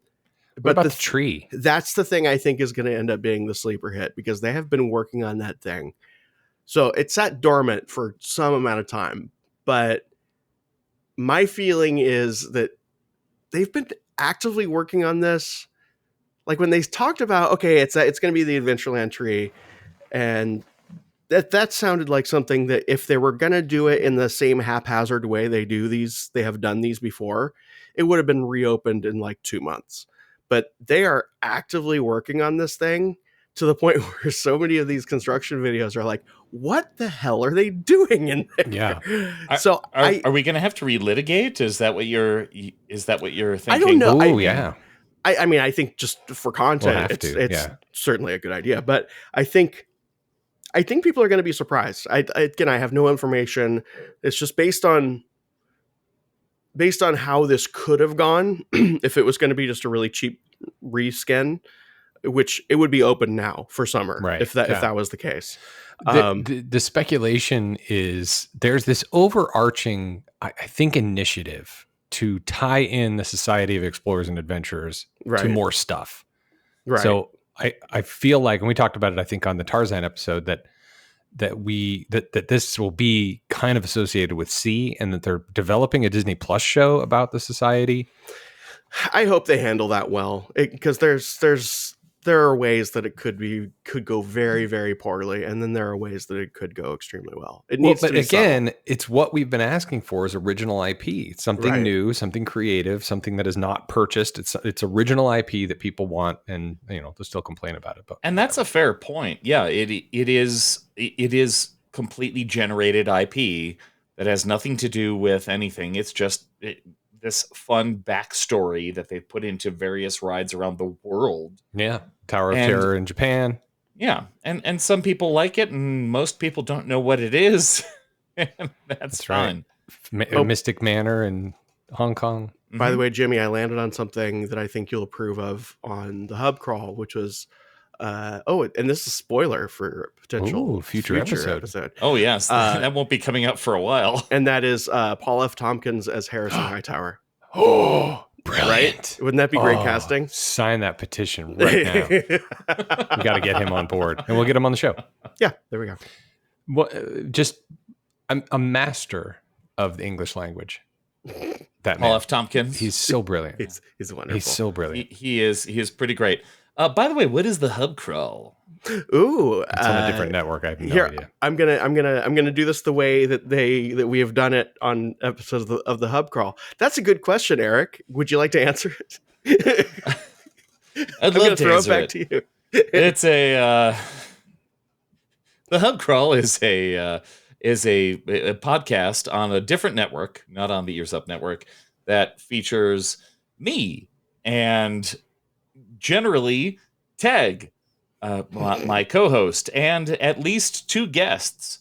But about the tree? That's the thing I think is going to end up being the sleeper hit, because they have been working on that thing. So it sat dormant for some amount of time. But my feeling is that they've been actively working on this. Like when they talked about, okay, it's going to be the Adventureland tree, and that sounded like something that if they were going to do it in the same haphazard way they have done these before, it would have been reopened in like 2 months. But they are actively working on this thing to the point where so many of these construction videos are like, what the hell are they doing in there? Yeah. So are we going to have to relitigate? Is that what you're thinking? I don't know. Oh yeah. I mean, I think just for content, it's certainly a good idea. But I think people are going to be surprised. I have no information. It's just based on how this could have gone if it was going to be just a really cheap reskin, which it would be open now for summer, right? If that was the case. The speculation is there's this overarching, I think, initiative to tie in the Society of Explorers and Adventurers to more stuff. Right. So I feel like, and we talked about it, I think, on the Tarzan episode, that this will be kind of associated with C, and that they're developing a Disney Plus show about the Society. I hope they handle that well, because there are ways that it could go very, very poorly, and then there are ways that it could go extremely well. It needs to be again, subtle. It's what we've been asking for is original IP, something new, something creative, something that is not purchased. It's original IP that people want, and they'll still complain about it. And that's a fair point. Yeah, it is completely generated IP that has nothing to do with anything. It's just this fun backstory that they've put into various rides around the world. Yeah. Tower of Terror in Japan. Yeah. And some people like it, and most people don't know what it is. And that's fine. Right. Mystic Manor in Hong Kong. By the way, Jimmy, I landed on something that I think you'll approve of on the hub crawl, which was and this is a spoiler for a potential future episode. Oh yes, that won't be coming out for a while. And that is Paul F. Tompkins as Harrison Hightower. Oh, brilliant! Right? Wouldn't that be great casting? Sign that petition right now. We got to get him on board, and we'll get him on the show. Yeah, there we go. Well, just a master of the English language. That Paul man. F. Tompkins. He's so brilliant. He's wonderful. He's so brilliant. He is pretty great. By the way, what is the hub crawl? Ooh, it's on a different network. I have no idea. I'm gonna do this the way that we have done it on episodes of the hub crawl. That's a good question, Eric. Would you like to answer it? I'd love to throw it back to you. It's the hub crawl is a podcast on a different network, not on the Ears Up network, that features me and generally Tag my co-host, and at least 2 guests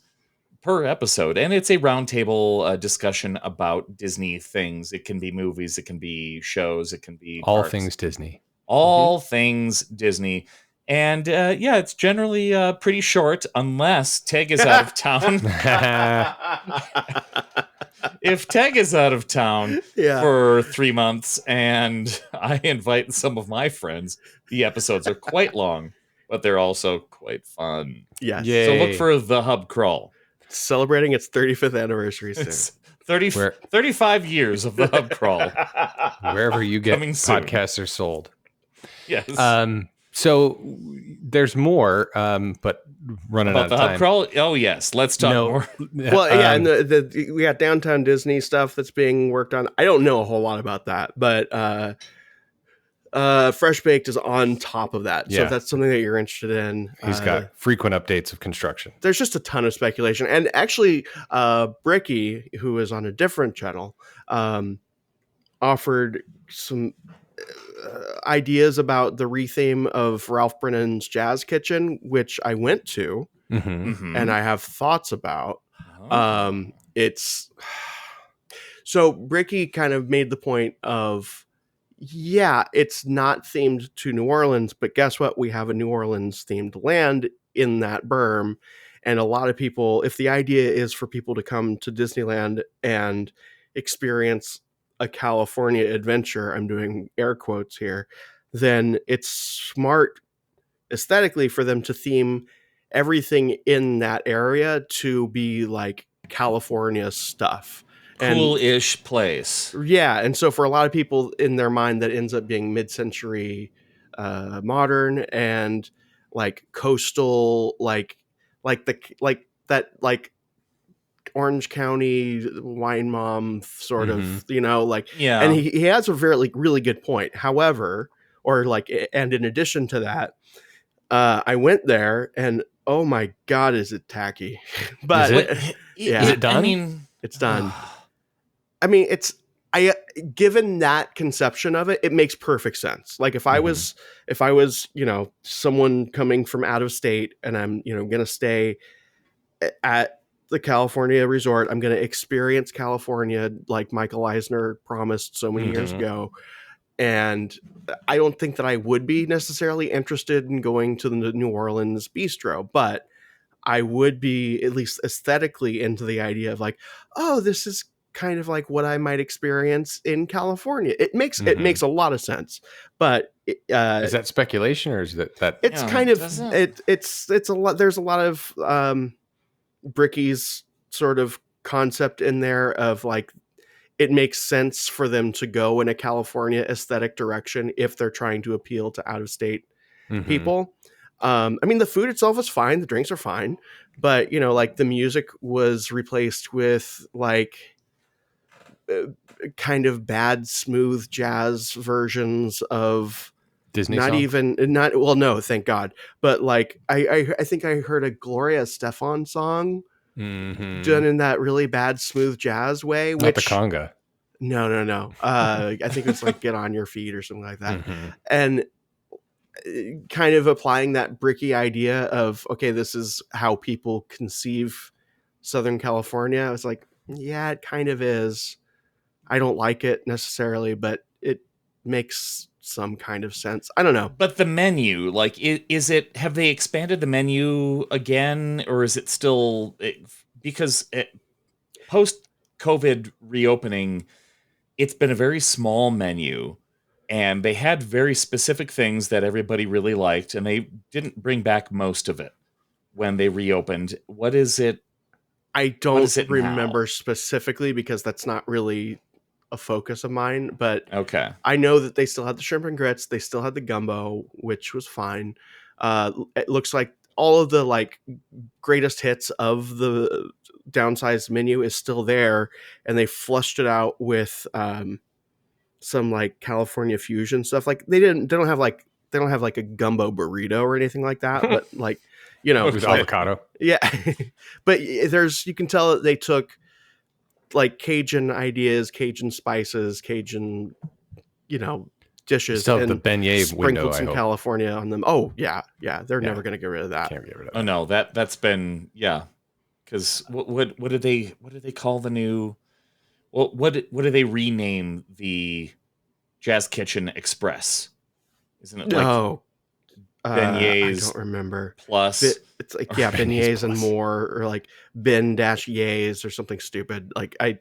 per episode. And it's a roundtable discussion about Disney things. It can be movies, it can be shows, it can be All parks. things Disney. All things Disney. And yeah, it's generally pretty short unless Teg is out of town. If Teg is out of town for 3 months and I invite some of my friends, the episodes are quite long, but they're also quite fun. Yes. Yay. So look for The Hub Crawl. Celebrating its 35th anniversary soon. It's 35 years of The Hub Crawl. Wherever you get podcasts are sold. Yes. So there's more, but running about out of the time. Hub Crawl? Oh, yes. Let's talk more. Well, yeah, and we got Downtown Disney stuff that's being worked on. I don't know a whole lot about that, but Fresh Baked is on top of that. So if that's something that you're interested in. He's got frequent updates of construction. There's just a ton of speculation. And actually, Bricky, who is on a different channel, offered some ideas about the retheme of Ralph Brennan's Jazz Kitchen, which I went to and I have thoughts about. It's so Bricky kind of made the point of, yeah, it's not themed to New Orleans, but guess what? We have a New Orleans themed land in that berm. And a lot of people, if the idea is for people to come to Disneyland and experience a California adventure, I'm doing air quotes here, then it's smart aesthetically for them to theme everything in that area to be like California stuff. Cool-ish place. Yeah, and so for a lot of people in their mind, that ends up being mid-century modern and like coastal, like Orange County wine mom sort of, yeah. And he has a very really good point. However, and in addition to that, I went there and oh my God, is it tacky? But is it done? I mean, it's done. I mean, given that conception of it, it makes perfect sense. Like if I was, someone coming from out of state and I'm, going to stay at the California resort, I'm going to experience California like Michael Eisner promised so many years ago. And I don't think that I would be necessarily interested in going to the New Orleans bistro, but I would be at least aesthetically into the idea of like, oh, this is kind of like what I might experience in California. It makes a lot of sense, but is that speculation or is that it's kind of it's a lot. There's a lot of Bricky's sort of concept in there of like it makes sense for them to go in a California aesthetic direction if they're trying to appeal to out of state people. I mean, the food itself is fine, the drinks are fine, but like the music was replaced with like kind of bad smooth jazz versions of Disney no, thank God, but like I think I heard a Gloria Estefan song done in that really bad smooth jazz way, not the conga. No. I think it's like Get on Your Feet or something like that. And kind of applying that Bricky idea of, okay, this is how people conceive Southern California. I was like, yeah, it kind of is. I don't like it necessarily, but it makes some kind of sense. I don't know. But the menu, like, have they expanded the menu again, or is it still, because post-COVID reopening, it's been a very small menu, and they had very specific things that everybody really liked, and they didn't bring back most of it when they reopened. What is it? I don't remember specifically because that's not really a focus of mine, but okay. I know that they still had the shrimp and grits. They still had the gumbo, which was fine. It looks like all of the like greatest hits of the downsized menu is still there, and they flushed it out with some like California fusion stuff. Like they don't have like a gumbo burrito or anything like that, but like with avocado. Yeah, but you can tell that they took like Cajun ideas, Cajun spices, Cajun, dishes Still have and the beignet sprinkled window, I some hope. California on them. Oh yeah, they're Yeah. never going to get rid of that. Can't get rid of Oh that. no, that's been because what did they call the new? Well, what do they rename the Jazz Kitchen Express? Isn't it like No, I beignets don't remember. plus? It's like beignets and more, or like ben-yays or something stupid. Like I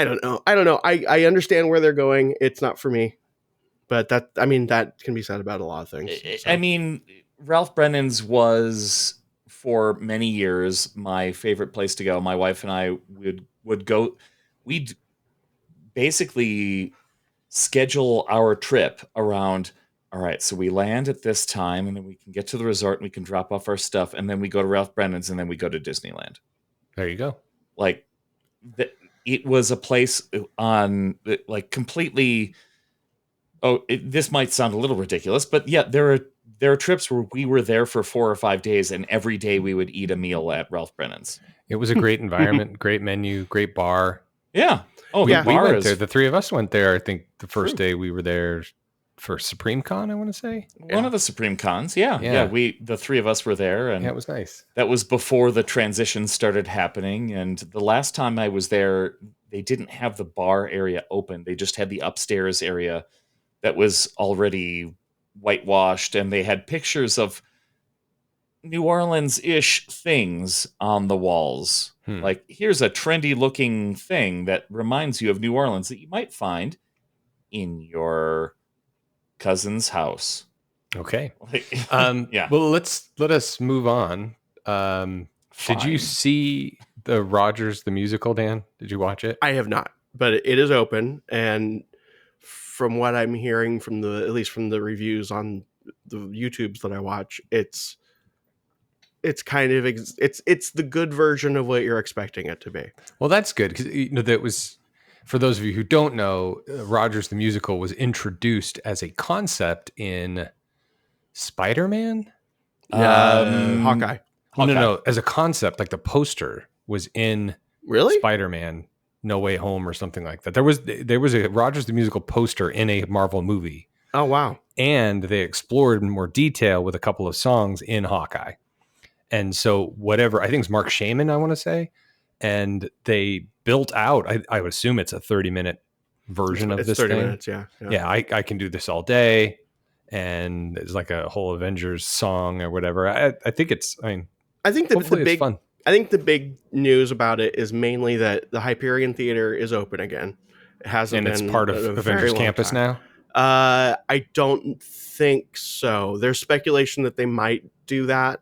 don't know. I understand where they're going. It's not for me, but that can be said about a lot of things. So. I mean, Ralph Brennan's was for many years my favorite place to go. My wife and I would go. We'd basically schedule our trip around. All right, so we land at this time, and then we can get to the resort, and we can drop off our stuff, and then we go to Ralph Brennan's, and then we go to Disneyland. There you go. Like, it was a place on like completely. Oh, this might sound a little ridiculous, but yeah, there are trips where we were there for 4 or 5 days, and every day we would eat a meal at Ralph Brennan's. It was a great environment, great menu, great bar. Yeah. Oh, we the bar went is there. The three of us went there. I think the first day we were there for Supreme Con, I want to say. One of the Supreme Cons. Yeah. The three of us were there, and yeah, it was nice. That was before the transition started happening. And the last time I was there, they didn't have the bar area open. They just had the upstairs area that was already whitewashed, and they had pictures of New Orleans-ish things on the walls. Like, here's a trendy looking thing that reminds you of New Orleans that you might find in your cousin's house. Okay. Yeah. Well, let us move on. Did you see the Rogers the musical, Dan? Did you watch it? I have not, but it is open, and from what I'm hearing at least from the reviews on the YouTubes that I watch, it's kind of it's the good version of what you're expecting it to be. Well, that's good, because that was, for those of you who don't know, Rogers the musical was introduced as a concept in Spider-Man. Hawkeye. No, as a concept, like the poster was in Spider-Man No Way Home or something like that. There was a Rogers the musical poster in a Marvel movie. Oh wow. And they explored in more detail with a couple of songs in Hawkeye. And so whatever, I think it's Mark Shaman, I want to say, and they built out, I would assume it's a 30-minute version of this 30 thing. minutes, yeah. I can do this all day, and it's like a whole Avengers song or whatever. I think hopefully it's fun. I think the big news about it is mainly that the Hyperion Theater is open again. It hasn't been, and it's part of Avengers Campus now? I don't think so. There's speculation that they might do that.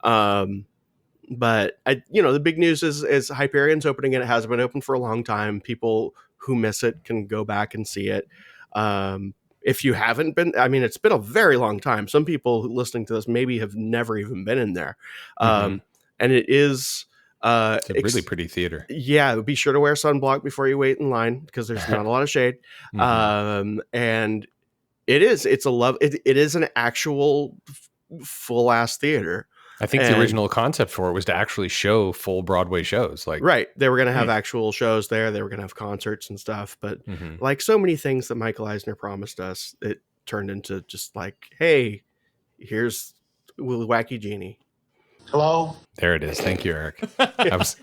But the big news is Hyperion's opening, and it has been open for a long time. People who miss it can go back and see it. If you haven't been, it's been a very long time. Some people listening to this maybe have never even been in there. And it is, it's a really pretty theater. Yeah. Be sure to wear sunblock before you wait in line, because there's not a lot of shade. And it is an actual full ass theater. I think the original concept for it was to actually show full Broadway shows. Right. They were going to have actual shows there. They were going to have concerts and stuff. But like so many things that Michael Eisner promised us, it turned into just like, hey, here's Wacky Genie. Hello. There it is. Thank you, Eric. I was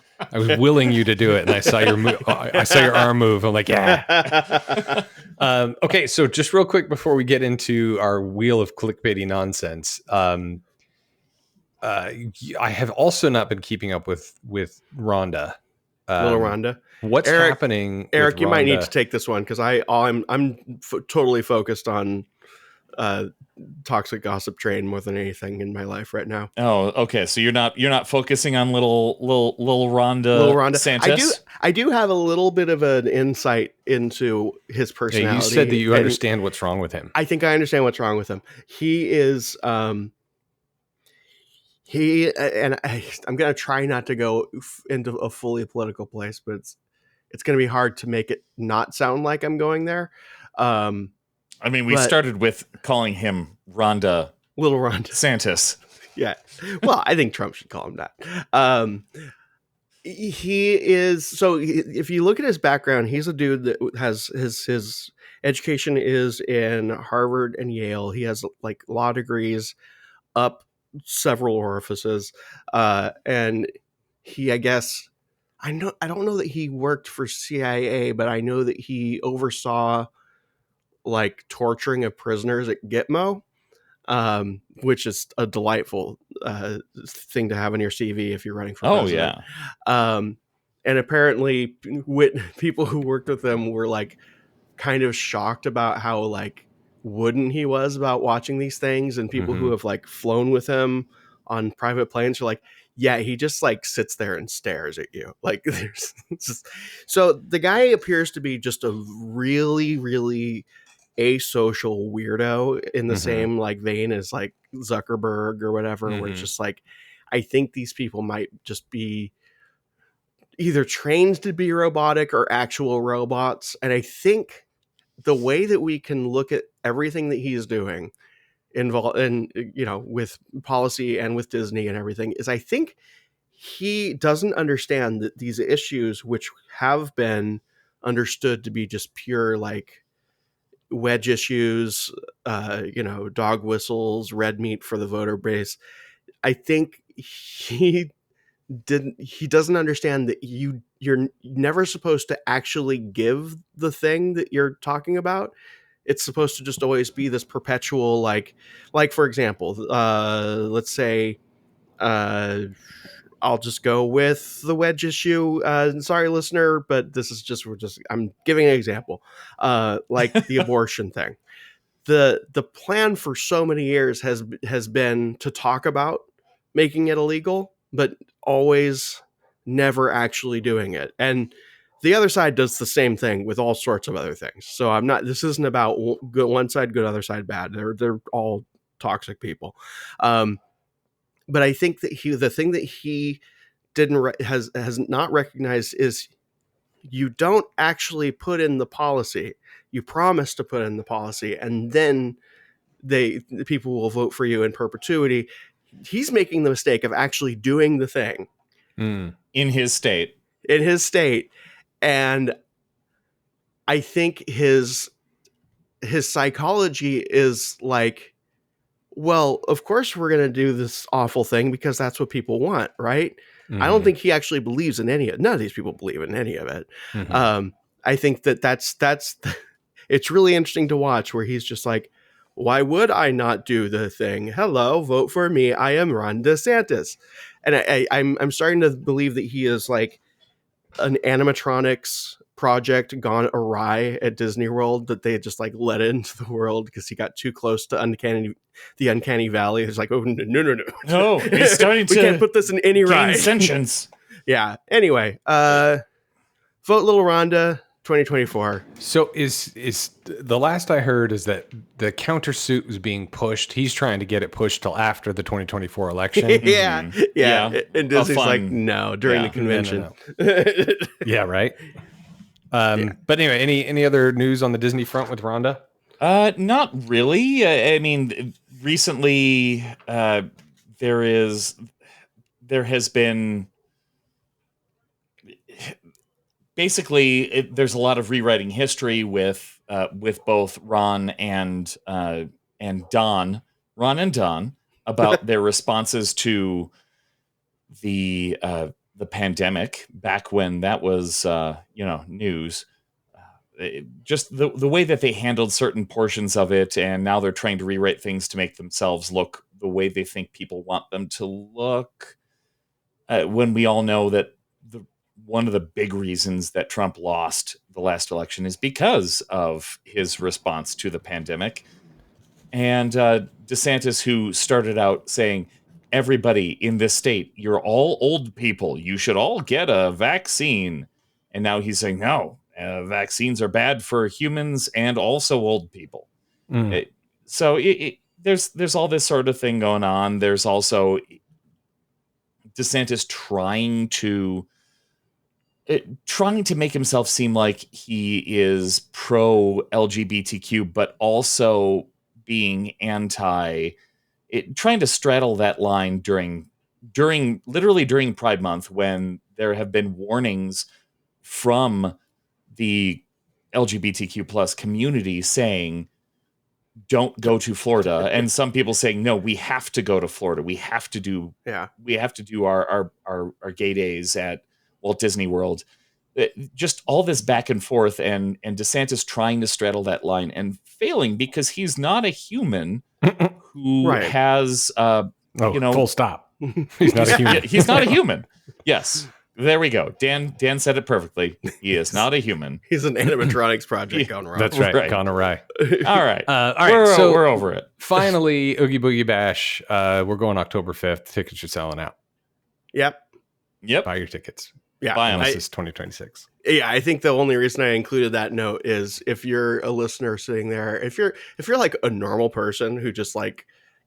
willing you to do it, and I saw your move. I saw your arm move. I'm like, yeah. Okay, so just real quick before we get into our wheel of clickbaity nonsense, I have also not been keeping up with Rhonda. Little Rhonda. What's happening? Eric, you might need to take this one, because I'm totally focused on toxic gossip train more than anything in my life right now. Oh, okay. So you're not focusing on little Rhonda Sanchez? I do have a little bit of an insight into his personality. Yeah, you said that you understand what's wrong with him. I think I understand what's wrong with him. He is I'm going to try not to go into a fully political place, but it's going to be hard to make it not sound like I'm going there. We started with calling him Little Rhonda Santis. Yeah. Well, I think Trump should call him that. He is. So if you look at his background, he's a dude that has his education is in Harvard and Yale. He has like law degrees up several orifices, and he, I guess, I don't know that he worked for CIA, but I know that he oversaw like torturing of prisoners at Gitmo, which is a delightful thing to have in your CV if you're running for president. And apparently, people who worked with him were like kind of shocked about how like wooden he was about watching these things, and people who have like flown with him on private planes are like, yeah, he just like sits there and stares at you. Like there's just, so the guy appears to be just a really, really asocial weirdo in the same like vein as like Zuckerberg or whatever, where it's just like, I think these people might just be either trained to be robotic or actual robots. And I think the way that we can look at everything that he's doing involved in, with policy and with Disney and everything is, I think he doesn't understand that these issues, which have been understood to be just pure like wedge issues, dog whistles, red meat for the voter base. I think he doesn't understand that you're never supposed to actually give the thing that you're talking about. It's supposed to just always be this perpetual like for example, let's say I'll just go with the wedge issue. Sorry, listener, but this is I'm giving an example. Like the abortion thing. The plan for so many years has been to talk about making it illegal, but always never actually doing it. And the other side does the same thing with all sorts of other things. So this isn't about good one side good, other side bad. They're all toxic people. But I think that the thing that he has not recognized is you don't actually put in the policy. You promise to put in the policy, and then the people will vote for you in perpetuity. He's making the mistake of actually doing the thing in his state. And I think his psychology is like, well, of course we're going to do this awful thing because that's what people want, right? I don't think he actually believes in any of it. None of these people believe in any of it. I think that's it's really interesting to watch where he's just like, why would I not do the thing? Hello, vote for me. I am Ron DeSantis. And I'm starting to believe that he is like an animatronics project gone awry at Disney World, that they just like let into the world because he got too close to the uncanny valley. It's like, oh no. No, he's starting we to can't put this in any ride. Sentience. Yeah. Anyway, vote Little Rhonda 2024. So is the last I heard is that the countersuit was being pushed. He's trying to get it pushed till after the 2024 election. Yeah. And Disney's like, no, during the convention. No. Yeah, right. But anyway, any other news on the Disney front with Rhonda? Not really. I mean, recently there has been basically there's a lot of rewriting history with both Ron and Don, about their responses to the pandemic back when that was news. Just the way that they handled certain portions of it, and now they're trying to rewrite things to make themselves look the way they think people want them to look. When we all know that one of the big reasons that Trump lost the last election is because of his response to the pandemic. And DeSantis, who started out saying, everybody in this state, you're all old people, you should all get a vaccine. And now he's saying, no, vaccines are bad for humans and also old people. So there's all this sort of thing going on. There's also DeSantis trying to make himself seem like he is pro LGBTQ, but also being trying to straddle that line during literally during Pride Month, when there have been warnings from the LGBTQ plus community saying, don't go to Florida, and some people saying, no, we have to go to Florida. We have to do our gay days at Walt Disney World. Just all this back and forth, and DeSantis trying to straddle that line and failing because he's not a human who has, full stop. He's not a human. He's not a human. Yes. There we go. Dan said it perfectly. He is not a human. He's an animatronics project gone wrong. That's right. Gone awry. All right. All right. So we're over it. Finally, Oogie Boogie Bash. We're going October 5th. Tickets are selling out. Yep. Buy your tickets. Yeah. Buy them. Unless it's 2026. Yeah, I think the only reason I included that note is if you're a listener sitting there, if you're like a normal person who just like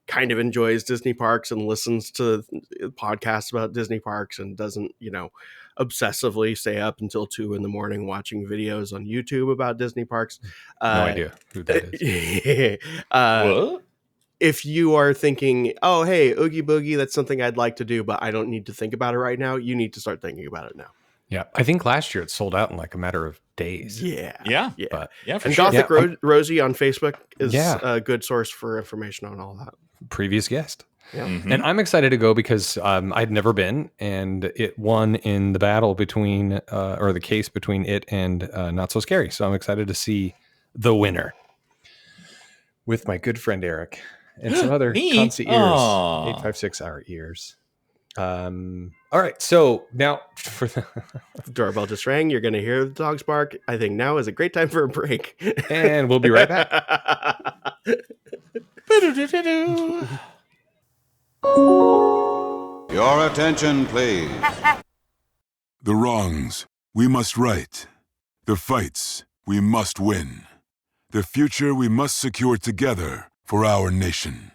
kind of enjoys Disney parks and listens to podcasts about Disney parks and doesn't, obsessively stay up until 2 a.m. watching videos on YouTube about Disney parks. No idea who that is. What? If you are thinking, oh, hey, Oogie Boogie, that's something I'd like to do, but I don't need to think about it right now, you need to start thinking about it now. Yeah. I think last year it sold out in like a matter of days. Yeah. But, for and sure. Gothic Rosie on Facebook is a good source for information on all that. Previous guest. Yeah. Mm-hmm. And I'm excited to go because I'd never been, and it won in the battle between, or the case between it and Not So Scary. So I'm excited to see the winner with my good friend Eric and some other concierge 856 our ears. All right. So now for the doorbell just rang. You're going to hear the dogs bark. I think now is a great time for a break. And we'll be right back. Your attention, please. The wrongs we must right. The fights we must win. The future we must secure together for our nation.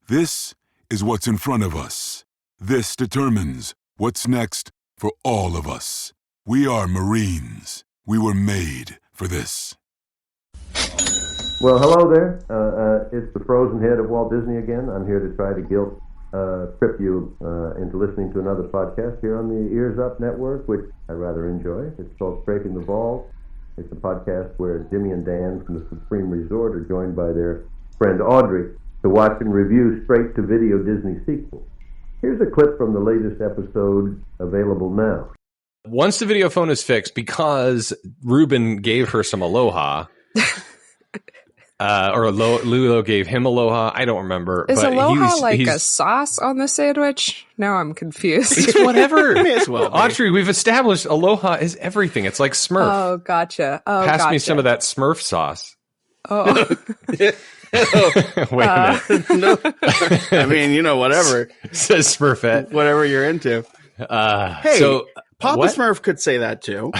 This is what's in front of us. This determines what's next for all of us. We are Marines. We were made for this. Well, hello there. It's the frozen head of Walt Disney again. I'm here to try to guilt trip you into listening to another podcast here on the Ears Up Network, which I rather enjoy. It's called Scraping the Ball. It's a podcast where Jimmy and Dan from the Supreme Resort are joined by their friend Audrey to watch and review straight-to-video Disney sequels. Here's a clip from the latest episode, available now. Once the video phone is fixed, because Ruben gave her some aloha, or Lulo gave him aloha. I don't remember. Is but aloha a sauce on the sandwich? Now I'm confused. It's whatever. May as well be. Audrey, we've established aloha is everything. It's like Smurf. Oh, gotcha. Pass me some of that Smurf sauce. Oh. Wait a minute. No. I mean, whatever. Says Smurfette. Whatever you're into. Hey, so Papa Smurf could say that too.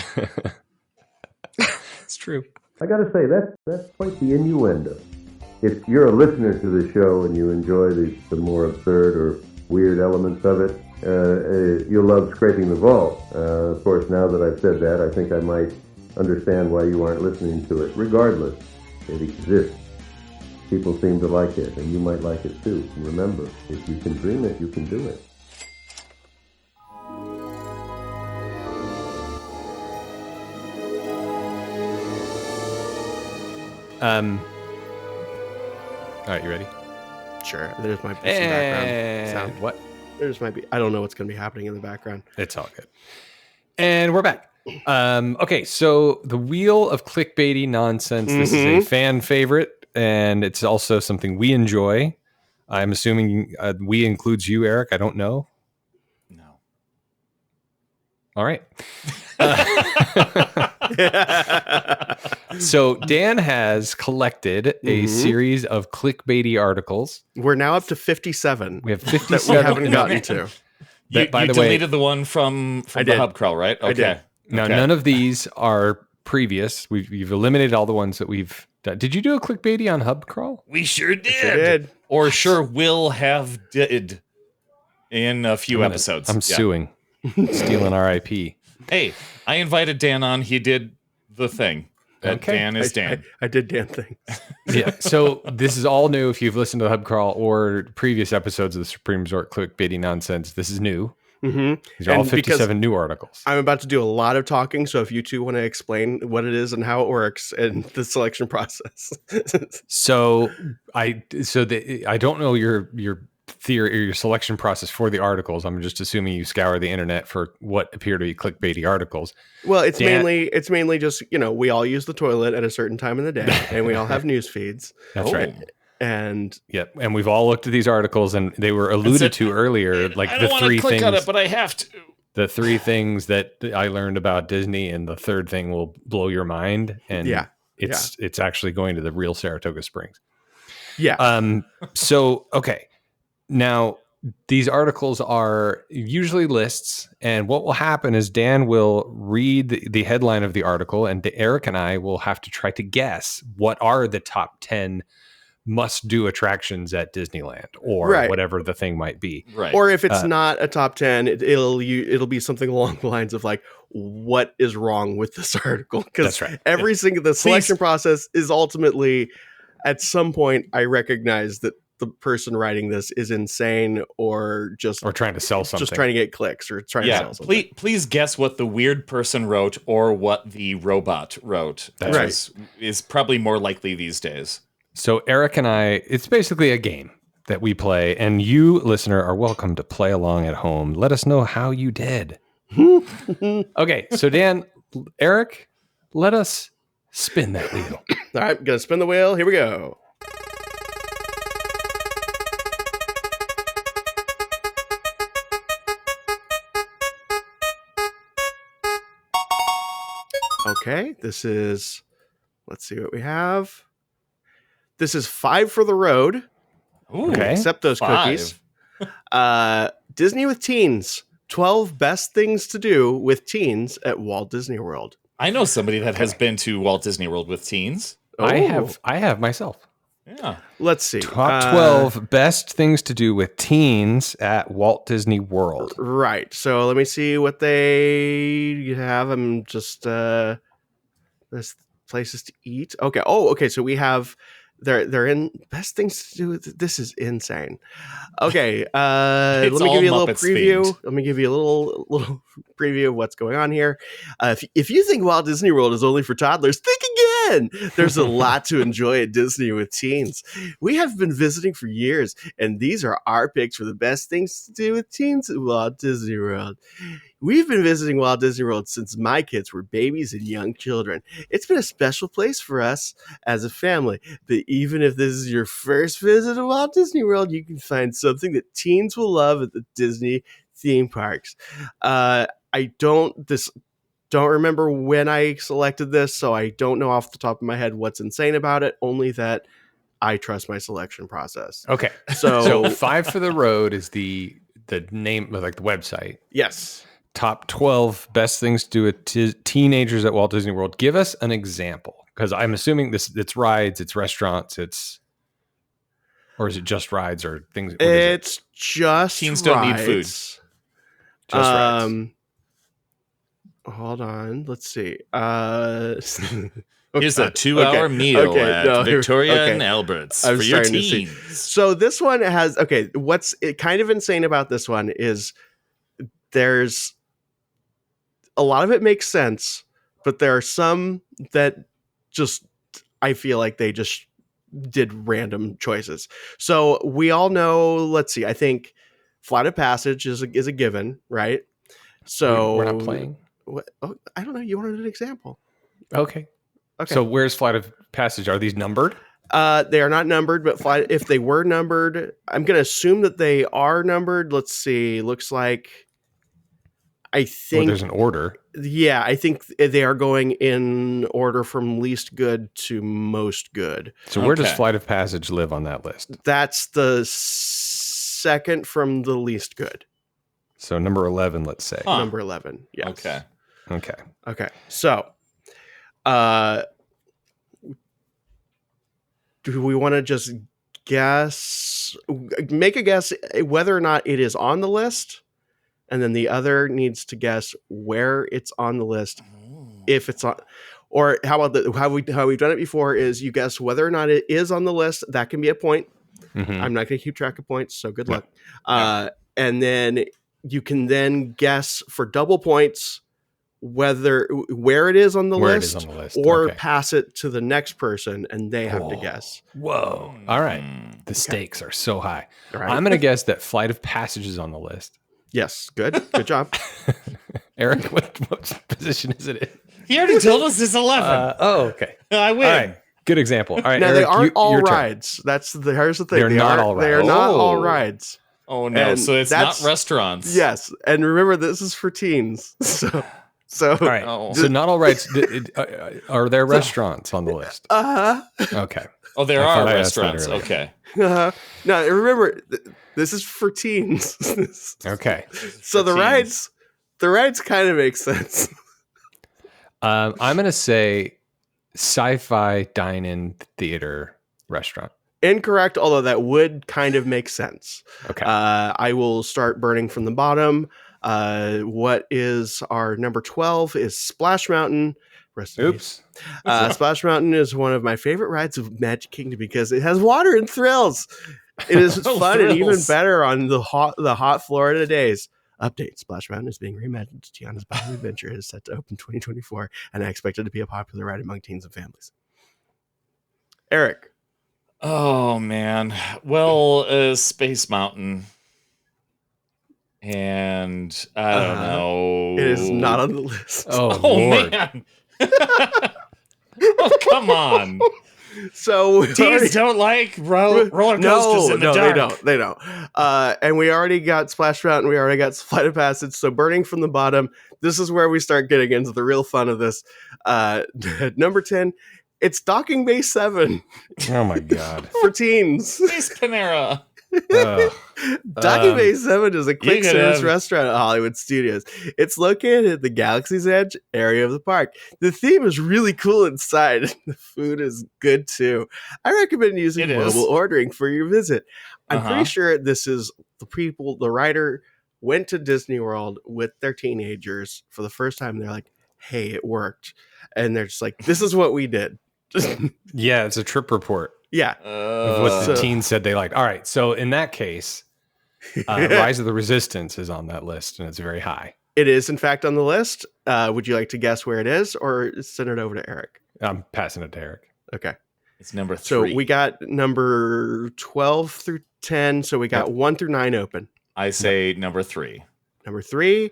It's true. I got to say, that's quite the innuendo. If you're a listener to the show and you enjoy the more absurd or weird elements of it, you'll love Scraping the Ball. Of course, now that I've said that, I think I might understand why you aren't listening to it. Regardless, it exists. People seem to like it, and you might like it too. And remember, if you can dream it, you can do it. All right, you ready? Sure. There just might be some background sound. What? There just might be. I don't know what's going to be happening in the background. It's all good. And we're back. Okay, so the Wheel of Clickbaity Nonsense. This is a fan favorite, and it's also something we enjoy. I'm assuming we includes you, Eric. I don't know. No. All right. So Dan has collected a series of clickbaity articles. We're now up to 57. We have that 57 we haven't gotten to. You by the deleted way, the one from I the did. hub crawl, right? I did. now none of these are previous. You've eliminated all the ones that we've done. Did you do a clickbaity on hub crawl? We sure did. Sure did. Or sure will have did in a few episodes. I'm suing. Stealing our IP. Hey, I invited Dan on. He did the thing. Okay. Dan is Dan. I did Dan things. Yeah. So this is all new. If you've listened to the Hub Crawl or previous episodes of the Supreme Resort Clickbaity nonsense, this is new. Mm-hmm. These are all And 57 new articles. I'm about to do a lot of talking, so if you two want to explain what it is and how it works and the selection process. So I don't know your theory or your selection process for the articles. I'm just assuming you scour the internet for what appear to be clickbaity articles. Well, it's mainly just, we all use the toilet at a certain time in the day, and we all have news feeds. That's right. And yep, and we've all looked at these articles, and they were alluded to earlier, like I the don't three click things. on it, but I have to. The three things that I learned about Disney, and the third thing will blow your mind. And it's actually going to the real Saratoga Springs. Yeah. So okay, now these articles are usually lists, and what will happen is Dan will read the headline of the article, and Eric and I will have to try to guess what are the top 10 must-do attractions at Disneyland, or whatever the thing might be. Right. Or if it's not a top 10, it'll be something along the lines of like, what is wrong with this article? Because every single the selection process is ultimately, at some point, I recognize that the person writing this is insane or trying to sell something, just trying to get clicks or trying to sell something. Please guess what the weird person wrote or what the robot wrote. That's is probably more likely these days. So Eric and I, it's basically a game that we play, and you, listener, are welcome to play along at home. Let us know how you did. Okay, so Dan, Eric, let us spin that wheel. All right, gonna spin the wheel. Here we go. Okay, let's see what we have. This is 5 for the road. Ooh, okay. Accept those 5. Cookies. Disney with teens. 12 best things to do with teens at Walt Disney World. I know somebody that has been to Walt Disney World with teens. I have myself. Yeah. Let's see. Top 12 best things to do with teens at Walt Disney World. Right. So let me see what they have. I'm just there's places to eat. Okay. Oh, okay. So we have they're in best things to do with this is insane. Okay. Let me give you a little preview. Themed. Let me give you a little preview of what's going on here. If you think Walt Disney World is only for toddlers, think again. There's a lot to enjoy at Disney with teens. We have been visiting for years, and these are our picks for the best things to do with teens at Walt Disney World. We've been visiting Walt Disney World since my kids were babies and young children. It's been a special place for us as a family. But even if this is your first visit to Walt Disney World, you can find something that teens will love at the Disney theme parks. I don't remember when I selected this, so I don't know off the top of my head what's insane about it, only that I trust my selection process. Okay. So 5 for the road is the name, like the website. Yes. Top 12 best things to do with teenagers at Walt Disney World. Give us an example, because I'm assuming it's rides, it's restaurants, or is it just rides or things? It's just teens rides. Don't need food. Just rides. Hold on. Let's see. Here's a 2-hour meal at Victoria and Albert's for your teens. So this one has what's kind of insane about this one is there's a lot of it makes sense, but there are some that just I feel like they just did random choices. So we all know, let's see, I think Flight of Passage is a given, right? So we're not playing. I don't know. You wanted an example. Okay. So where's Flight of Passage? Are these numbered? They are not numbered, but if they were numbered, I'm going to assume that they are numbered. Let's see. Looks like I think there's an order. Yeah, I think they are going in order from least good to most good. So where does Flight of Passage live on that list? That's the second from the least good. So number 11, let's say. Number 11. Yes. Okay. So, do we want to just make a guess whether or not it is on the list? And then the other needs to guess where it's on the list. If it's on, Or how about how we've done it before is you guess whether or not it is on the list. That can be a point. Mhm. I'm not going to keep track of points, so good No. luck. And then you can then guess for double points where it is on the list, or Okay. pass it to the next person and they have to guess. Whoa. All right. The stakes are so high. All right. I'm going to guess that Flight of Passage is on the list. Yes. Good job. Eric, what position is it in? He already told us it's 11. Okay. I win. All right. Good example. All right. Now, Eric, they aren't all your turn. rides. Here's the thing. They're not all rides. They are not all rides. Oh no! And So it's not restaurants. Yes, and remember, this is for teens. So All right. So not all rides. Are there restaurants on the list? Okay. Oh, there I are thought I asked that restaurants. earlier. Okay. No, remember, this is for teens. Okay. So the rides kind of make sense. I'm going to say sci-fi dine-in theater restaurant. Incorrect, although that would kind of make sense. Okay. I will start burning from the bottom. What is our number 12 is Splash Mountain. Oops. Splash Mountain is one of my favorite rides of Magic Kingdom because it has water and thrills. It is fun and even better on the hot Florida days. Update: Splash Mountain is being reimagined. Tiana's Battle Adventure is set to open 2024, and I expect it to be a popular ride among teens and families. Eric. Oh man. Well, Space Mountain. And I don't know. It is not on the list. Oh Lord. Man. Oh, come on. So teens don't like roller coasters in the dark. They don't. And we already got Splash Mountain. We already got Flight of Passage. So burning from the bottom. This is where we start getting into the real fun of this. Number 10. It's Docking Bay 7. Oh my God. For teens. Space Panera. Docking Bay 7 is a quick service restaurant at Hollywood Studios. It's located at the Galaxy's Edge area of the park. The theme is really cool inside. The food is good too. I recommend using mobile ordering for your visit. I'm pretty sure this is the writer went to Disney World with their teenagers for the first time. They're like, hey, it worked. And they're just like, this is what we did. Yeah, it's a trip report. Yeah. Of what the teens said they liked. All right. So in that case, Rise of the Resistance is on that list and it's very high. It is, in fact, on the list. Would you like to guess where it is or send it over to Eric? I'm passing it to Eric. Okay. It's number 3. So we got number 12 through 10. So we got 1 through 9 open. I say number 3. Number 3.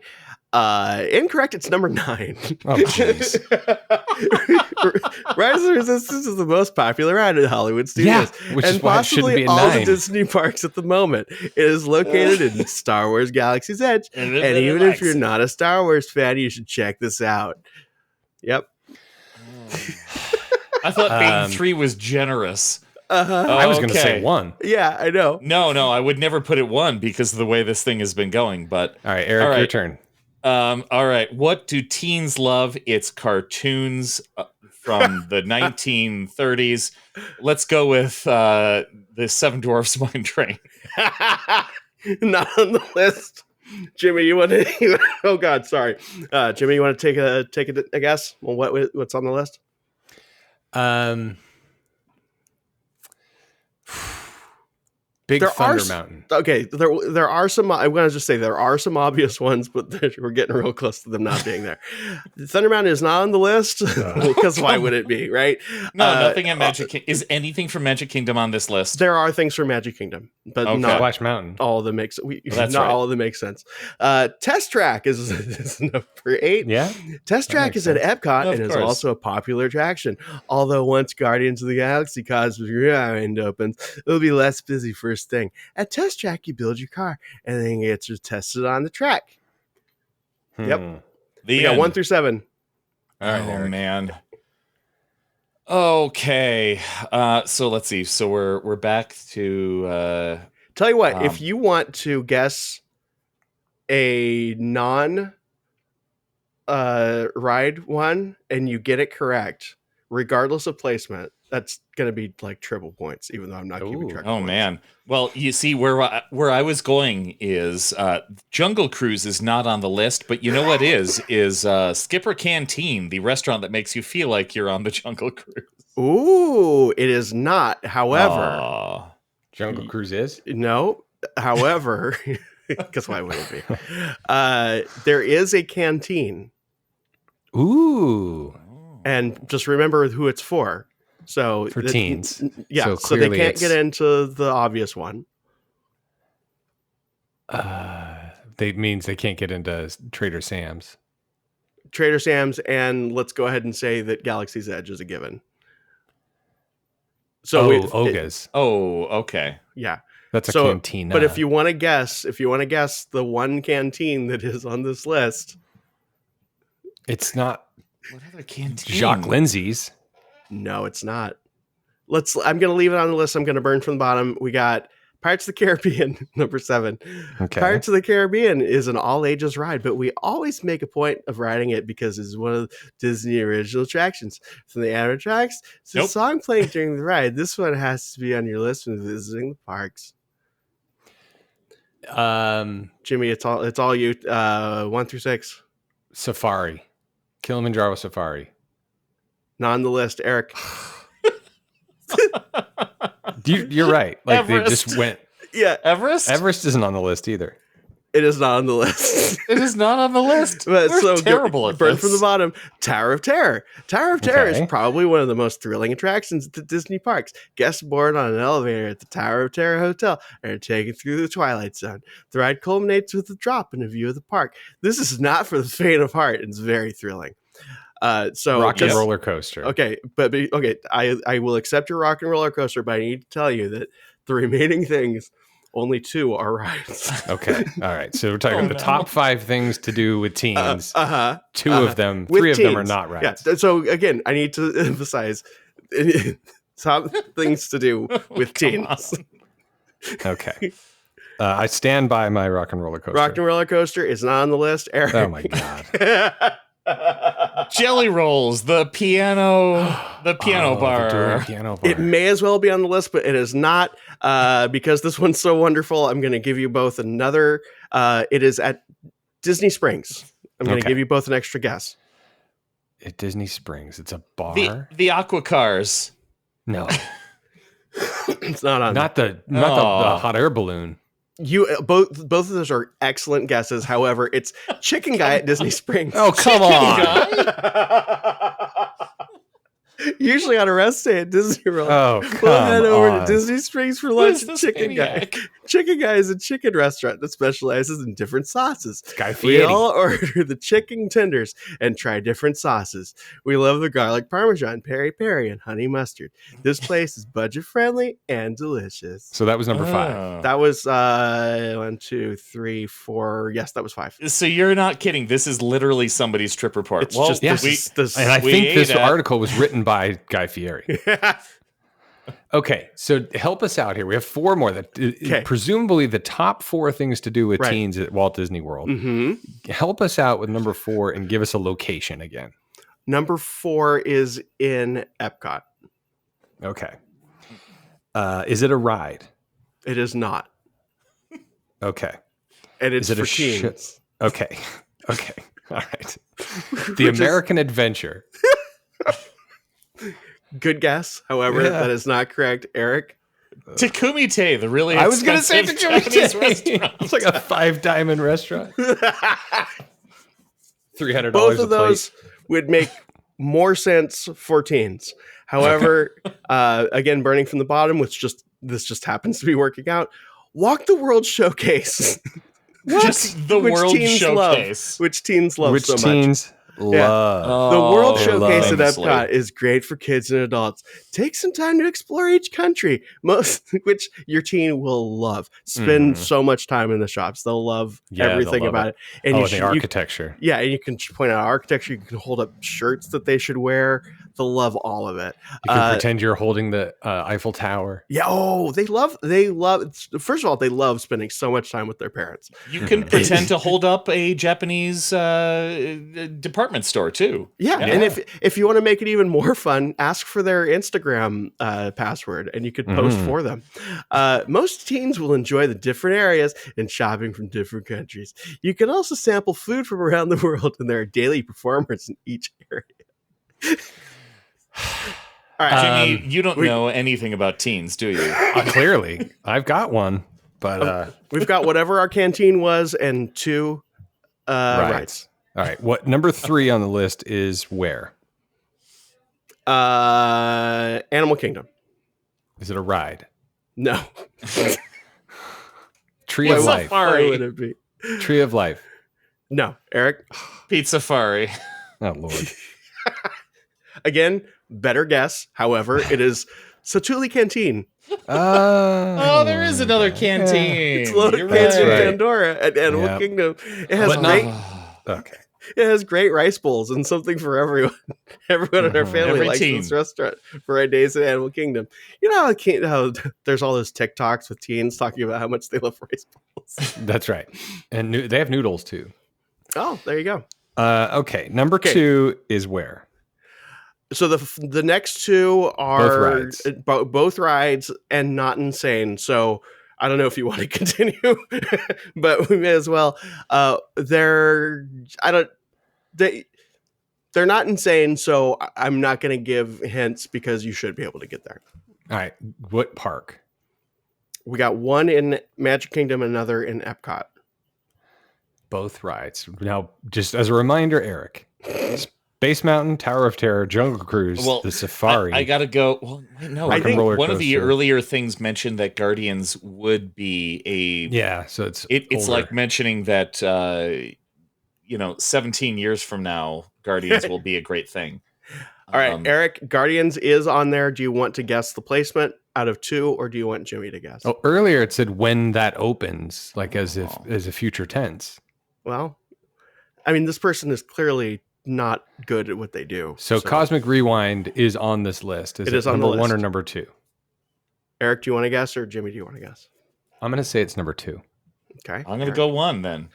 Incorrect. It's number 9. Oh, jeez. Rise of the Resistance is the most popular ride at Hollywood Studios, which and is why possibly it shouldn't be all 9. the Disney parks at the moment. It is located in Star Wars Galaxy's Edge, and even if you're not a Star Wars fan, you should check this out. Yep. I thought being 3 was generous. I was going to say 1. Yeah, I know. No, I would never put it 1 because of the way this thing has been going. But all right, Eric, your turn. All right. What do teens love? It's cartoons from the 1930s. Let's go with the Seven Dwarfs Mine Train. Not on the list. Jimmy, you want to? Oh God, sorry. Jimmy, you want to take a guess on what's on the list? Big Thunder Mountain. Okay, there are some. I'm going to just say there are some obvious ones, but we're getting real close to them not being there. Thunder Mountain is not on the list because why would it be, right? No, nothing at Magic Kingdom. Is anything from Magic Kingdom on this list? There are things from Magic Kingdom, but not Splash Mountain. All of them makes all of them make sense. Test Track is number 8. Yeah, Test Track is at Epcot and is also a popular attraction. Although once Guardians of the Galaxy Cosmic Rewind opens, it'll be less busy for thing. At Test Track, you build your car and then it gets tested on the track. Yep. We got 1 through 7. All right, Eric. Man. Okay. So let's see. So we're back to tell you what, if you want to guess a non ride one and you get it correct, regardless of placement, That's going to be like triple points, even though I'm not keeping track of Oh, points. man. Well, you see, where I was going is Jungle Cruise is not on the list, but you know what is Skipper Canteen, the restaurant that makes you feel like you're on the Jungle Cruise. Ooh, it is not. However, Jungle Cruise is? No. However, because why would it be? There is a canteen. Ooh. And just remember who it's for. So for teens. Yeah, so they can't get into the obvious one. They means they can't get into Trader Sam's. Trader Sam's, and let's go ahead and say that Galaxy's Edge is a given. So Oga's. Okay. Yeah. That's a canteen. But if you want to guess the one canteen that is on this list, it's not what other canteen? Jacques Lindsay's. No, it's not. I'm going to leave it on the list. I'm going to burn from the bottom. We got Pirates of the Caribbean, number 7. Okay. Pirates of the Caribbean is an all ages ride, but we always make a point of riding it because it's one of the Disney original attractions. From the ad tracks to the song playing during the ride, this one has to be on your list when visiting the parks. Jimmy, it's all you. 1 through 6. Safari. Kilimanjaro Safari. Not on the list, Eric. You're right. Like Everest. they just went. Yeah, Everest. Everest isn't on the list either. It is not on the list. It is not on the list. But We're so terrible at burn this. from the bottom. Tower of Terror. Tower of Terror is probably one of the most thrilling attractions at the Disney parks. Guests board on an elevator at the Tower of Terror Hotel and are taken through the Twilight Zone. The ride culminates with a drop and a view of the park. This is not for the faint of heart. It's very thrilling. So rock and roller coaster. Okay, but I will accept your rock and roller coaster, but I need to tell you that the remaining things, only 2 are rides. Okay, all right. So we're talking the top 5 things to do with teens. 2 of them, with 3 teens. of them are not rides. Yeah. So again, I need to emphasize top things to do with teens. Okay. I stand by my rock and roller coaster. Rock and roller coaster is not on the list, Eric. Oh my god. Jelly Rolls, the piano bar. It may as well be on the list, but it is not because this one's so wonderful. I'm going to give you both another. It is at Disney Springs. I'm going to give you both an extra guess. At Disney Springs, it's a bar. The Aqua Cars. No, it's not on. Not the hot air balloon. You both of those are excellent guesses. However, it's Chicken Guy at Disney Springs. Oh, come on. Usually on a rest day at Disney World. Oh, we'll head over to Disney Springs for lunch at Chicken Guy. Chicken Guy is a chicken restaurant that specializes in different sauces. Guy Fieri. We all order the chicken tenders and try different sauces. We love the garlic parmesan, peri peri, and honey mustard. This place is budget friendly and delicious. So that was number 5. That was 1, 2, 3, 4. Yes, that was 5. So you're not kidding. This is literally somebody's trip report. It's just and I think this article was written by Guy Fieri. Okay, so help us out here. We have 4 more that presumably the top 4 things to do with teens at Walt Disney World. Mm-hmm. Help us out with number 4 and give us a location again. Number 4 is in Epcot. Okay. Is it a ride? It is not. Okay. And it's for teens. Okay. Okay. All right. The American Adventure. Good guess. However, that is not correct. Eric? Takumi Te, the really I was going to say Takumi Te. It's like a 5 diamond restaurant. $300 Both of a those plate. would make more sense for teens. However, again, burning from the bottom, this just happens to be working out. Walk the World Showcase. Just the World Showcase. Which teens love so much. Which teens love. The World Showcase at famously. Epcot is great for kids and adults. Take some time to explore each country, which your teen will love. Spend so much time in the shops. They'll love everything about it. And the architecture. And you can point out architecture. You can hold up shirts that they should wear. They'll love all of it. You can pretend you're holding the Eiffel Tower. Yeah. Oh, they love. First of all, they love spending so much time with their parents. You can pretend to hold up a Japanese department department store too. Yeah. And if you want to make it even more fun, ask for their Instagram password and you could post for them. Most teens will enjoy the different areas and shopping from different countries. You can also sample food from around the world, and there are daily performers in each area. All right, Jimmy, you don't know anything about teens, do you? Clearly, I've got one, but we've got whatever our canteen was and 2 rides. All right, what number 3 on the list is where? Animal Kingdom. Is it a ride? No. Tree of Life. Why would it be? Tree of Life. No, Eric. Pizza Safari. Oh Lord. Again, better guess. However, it is Satuli Canteen. Oh, there is another canteen. It's located in Pandora at Animal Kingdom. It has Okay. It has great rice bowls and something for everyone. Everyone in our family likes teen. this restaurant for our days at Animal Kingdom. You know how there's all those TikToks with teens talking about how much they love rice bowls. That's right. And they have noodles too. Oh, there you go. Okay. Number 2 is where? So the next 2 are both rides and not insane. So I don't know if you want to continue, but we may as well. They're not insane, so I'm not going to give hints because you should be able to get there. All right. What park? We got one in Magic Kingdom, another in Epcot. Both rides. Now, just as a reminder, Eric, Space Mountain, Tower of Terror, Jungle Cruise, the Safari. I gotta go. Well, no, I think one of the earlier things mentioned that Guardians would be so it's like mentioning that 17 years from now, Guardians will be a great thing. All right, Eric, Guardians is on there. Do you want to guess the placement out of 2, or do you want Jimmy to guess? Oh, earlier it said when that opens, like as a future tense. Well, I mean, this person is clearly not good at what they do. So Cosmic Rewind is on this list. Is it on number the list. 1 or number 2? Eric, do you want to guess, or Jimmy, do you want to guess? I'm going to say it's number 2. Okay. I'm going to go 1 then.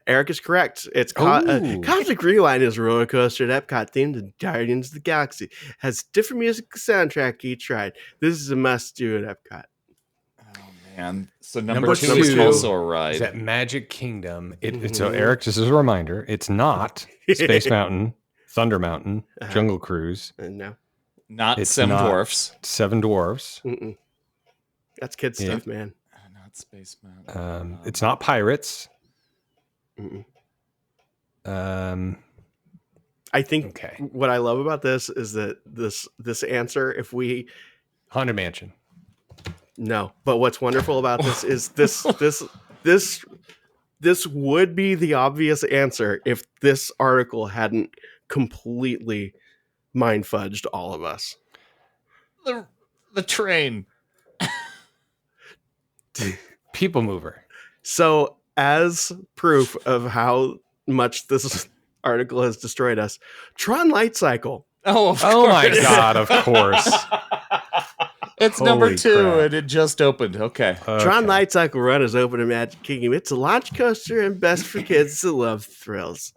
Eric is correct. It's Cosmic Rewind is a roller coaster at Epcot themed to Guardians of the Galaxy. Has different music soundtrack each ride. This is a must do at Epcot. And so number 2 is also a ride. Is at Magic Kingdom. So Eric, just as a reminder, it's not Space Mountain, Thunder Mountain, Jungle Cruise. No. Not Seven Dwarfs. Seven Dwarfs. Mm-mm. That's kid stuff, man. Not Space Mountain. It's not Pirates. Mm-mm. I think what I love about this is that this answer, if we Haunted Mansion. No, but what's wonderful about this is this would be the obvious answer if this article hadn't completely mind fudged all of us. The train. People Mover. So, as proof of how much this article has destroyed us, Tron Light Cycle. Oh my God, of course. It's number 2 and it just opened. Okay. Tron Light Cycle Run is open in Magic Kingdom. It's a launch coaster and best for kids that love thrills.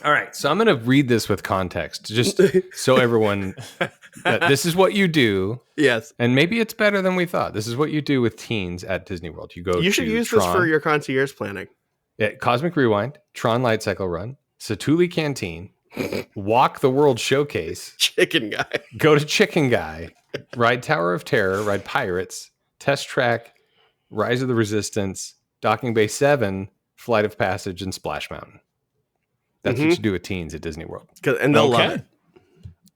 All right, so I'm going to read this with context, just so everyone, this is what you do. Yes. And maybe it's better than we thought. This is what you do with teens at Disney World. You should use Tron, this for your concierge planning. Yeah, Cosmic Rewind, Tron Light Cycle Run, Satuli Canteen, walk the World Showcase. Chicken Guy. Go to Chicken Guy. Ride Tower of Terror. Ride Pirates. Test Track. Rise of the Resistance. Docking Bay 7. Flight of Passage. And Splash Mountain. That's what you do with teens at Disney World. And they'll love it.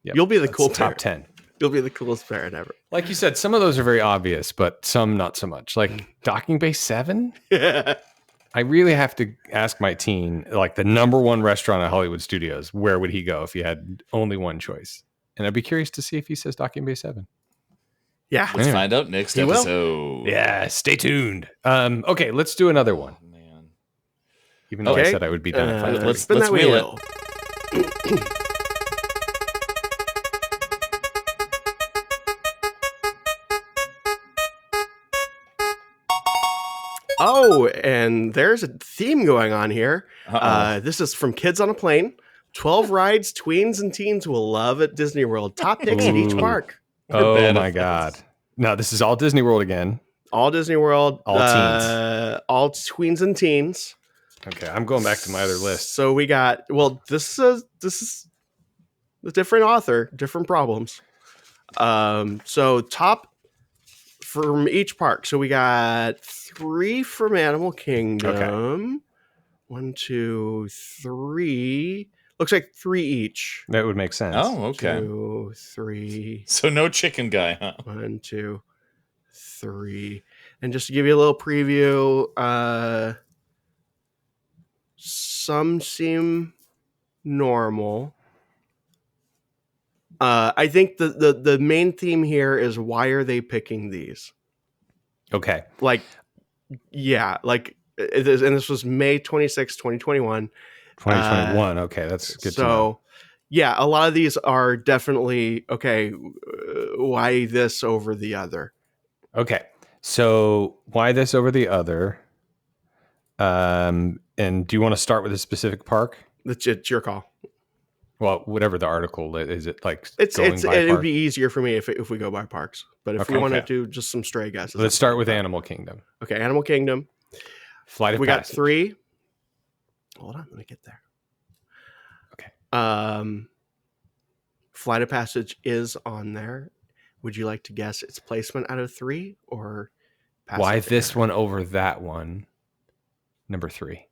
Yep. You'll be the cool top parent. 10. You'll be the coolest parent ever. Like you said, some of those are very obvious, but some not so much. Like Docking Bay 7? Yeah. I really have to ask my teen, like the number 1 restaurant at Hollywood Studios, where would he go if he had only one choice? And I'd be curious to see if he says Docking Bay 7. Yeah. Let's find out next episode. Yeah, stay tuned. Okay, let's do another one. Oh, man. Even though I said I would be done at 5:30. Let's spin that wheel. Oh, and there's a theme going on here. This is from Kids on a Plane. 12 rides tweens and teens will love at Disney World. Top picks at each park. Oh my God. Now this is all Disney World again. All Disney World. All teens. All tweens and teens. Okay, I'm going back to my other list. So we got, this is a different author, different problems. So top from each park. So we got 3 from Animal Kingdom. Okay. 1, 2, 3. Looks like 3 each. That would make sense. Oh, okay. 2, 3. So no chicken guy, huh? 1, 2, 3. And just to give you a little preview, some seem normal. I think the main theme here is, why are they picking these? Okay. Like, yeah, like it is, and this was May 26, 2021. 2021. Okay, that's good to know. So, yeah, a lot of these are definitely, okay, why this over the other? Okay. So why this over the other? And do you want to start with a specific park? It's your call. Well, whatever the article is, it like It by would park? be easier for me if we go by parks. But if we want to do just some stray guesses, Let's start with Animal Kingdom. Okay, Animal Kingdom. Flight of We got Passage. 3. Hold on, let me get there. Okay. Flight of Passage is on there. Would you like to guess its placement out of 3 or why this one over that one? Number 3.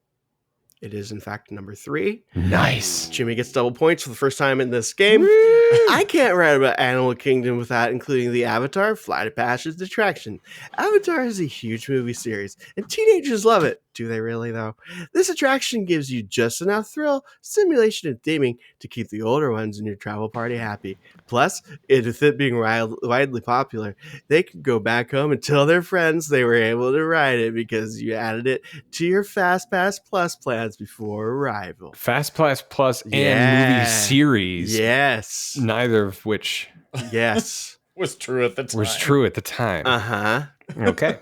It is, in fact, number 3. Nice. Jimmy gets double points for the first time in this game. I can't write about Animal Kingdom without including the Avatar Flight of Passage attraction. Avatar is a huge movie series, and teenagers love it. Do they really, though? This attraction gives you just enough thrill, stimulation, and theming to keep the older ones in your travel party happy. Plus, with it being widely popular, they can go back home and tell their friends they were able to ride it because you added it to your Fast Pass Plus plans before arrival. Fast Pass Plus and movie series. Yes. Neither of which was true at the time. Uh-huh. Okay.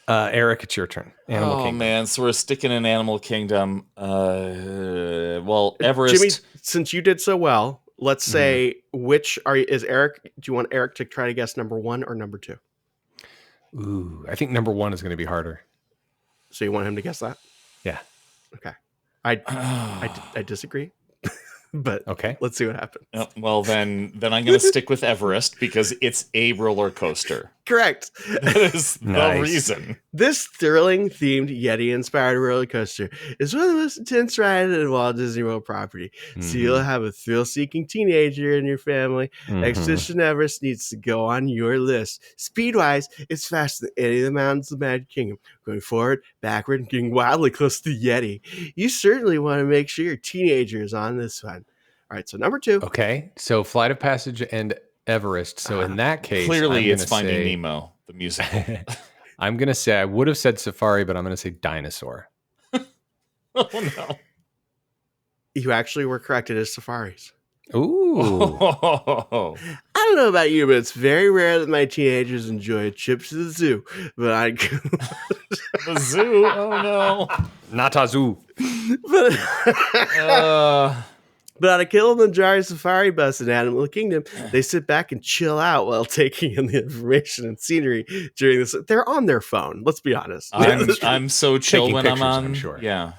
Eric, it's your turn. Animal Kingdom. Man, so we're sticking in Animal Kingdom. Well, Everest. Jimmy, since you did so well, let's say is Eric? Do you want Eric to try to guess number 1 or number 2? Ooh, I think number 1 is going to be harder. So you want him to guess that? Yeah. Okay. I disagree. But okay, let's see what happens. Well, then I'm going to stick with Everest because it's a roller coaster. Correct. That is the reason. This thrilling themed Yeti-inspired roller coaster is one of the most intense rides in Walt Disney World property. So you'll have a thrill-seeking teenager in your family. Expedition Everest needs to go on your list. Speed-wise, it's faster than any of the mountains of the Magic Kingdom. Going forward, backward, and getting wildly close to the Yeti. You certainly want to make sure your teenager is on this one. All right, so number 2. Okay, so Flight of Passage and Everest. So in that case, clearly it's Finding Nemo, the musical. I'm going to say, I would have said Safari, but I'm going to say Dinosaur. Oh, no. You actually were correct. It is Safaris. Ooh. Oh. I don't know about you, but it's very rare that my teenagers enjoy a trip to the zoo. But the zoo? Oh, no. Not a zoo. But on a Kilimanjaro safari bus in Animal Kingdom, they sit back and chill out while taking in the information and scenery during this. They're on their phone. Let's be honest. I'm so chill when I'm on. I'm sure. Yeah.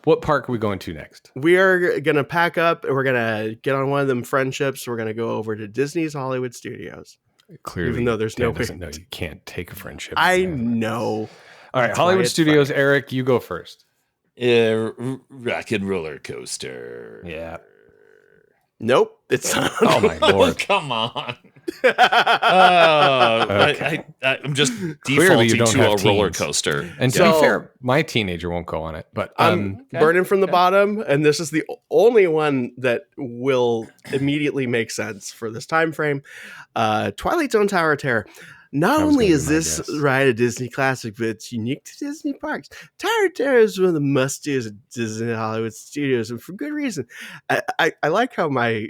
What park are we going to next? We are going to pack up and we're going to get on one of them friendships. We're going to go over to Disney's Hollywood Studios. Clearly, even though there's no doesn't know you can't take a friendship. I know. All right, Hollywood Studios. Funny. Eric, you go first. Rock and roller coaster. Yeah. Nope. It's not. Oh my lord! Come on. Okay. I'm just defaulting to a roller coaster. And to be fair, my teenager won't go on it. But I'm burning from the bottom, and this is the only one that will immediately make sense for this time frame. Twilight Zone Tower of Terror. Not only is this ride a Disney classic, but it's unique to Disney parks. Tower of Terror is one of the must-dos at Disney Hollywood Studios, and for good reason. I like how my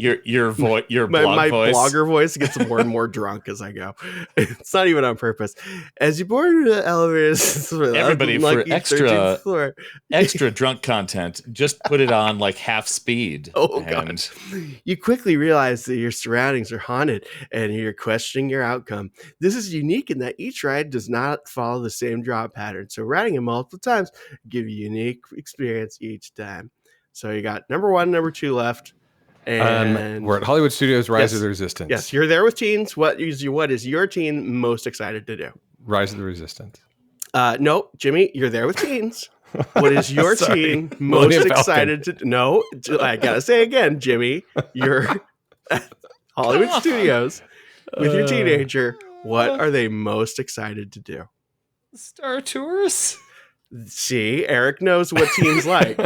Your my voice. blogger voice gets more and more drunk as I go. It's not even on purpose. As you board into the elevators, Everybody, for extra floor. drunk content, just put it on like half speed. Oh god! You quickly realize that your surroundings are haunted, and you're questioning your outcome. This is unique in that each ride does not follow the same drop pattern, so riding it multiple times give you a unique experience each time. So you got number 1, number 2 left. And we're at Hollywood Studios Rise of the Resistance. Yes, you're there with teens. What is your teen most excited to do? Rise of the Resistance. No, Jimmy, you're there with teens. What is your teen most excited to do? No, I gotta say again, Jimmy, you're at Hollywood Studios with your teenager. What are they most excited to do? Star Tours. See, Eric knows what teens like.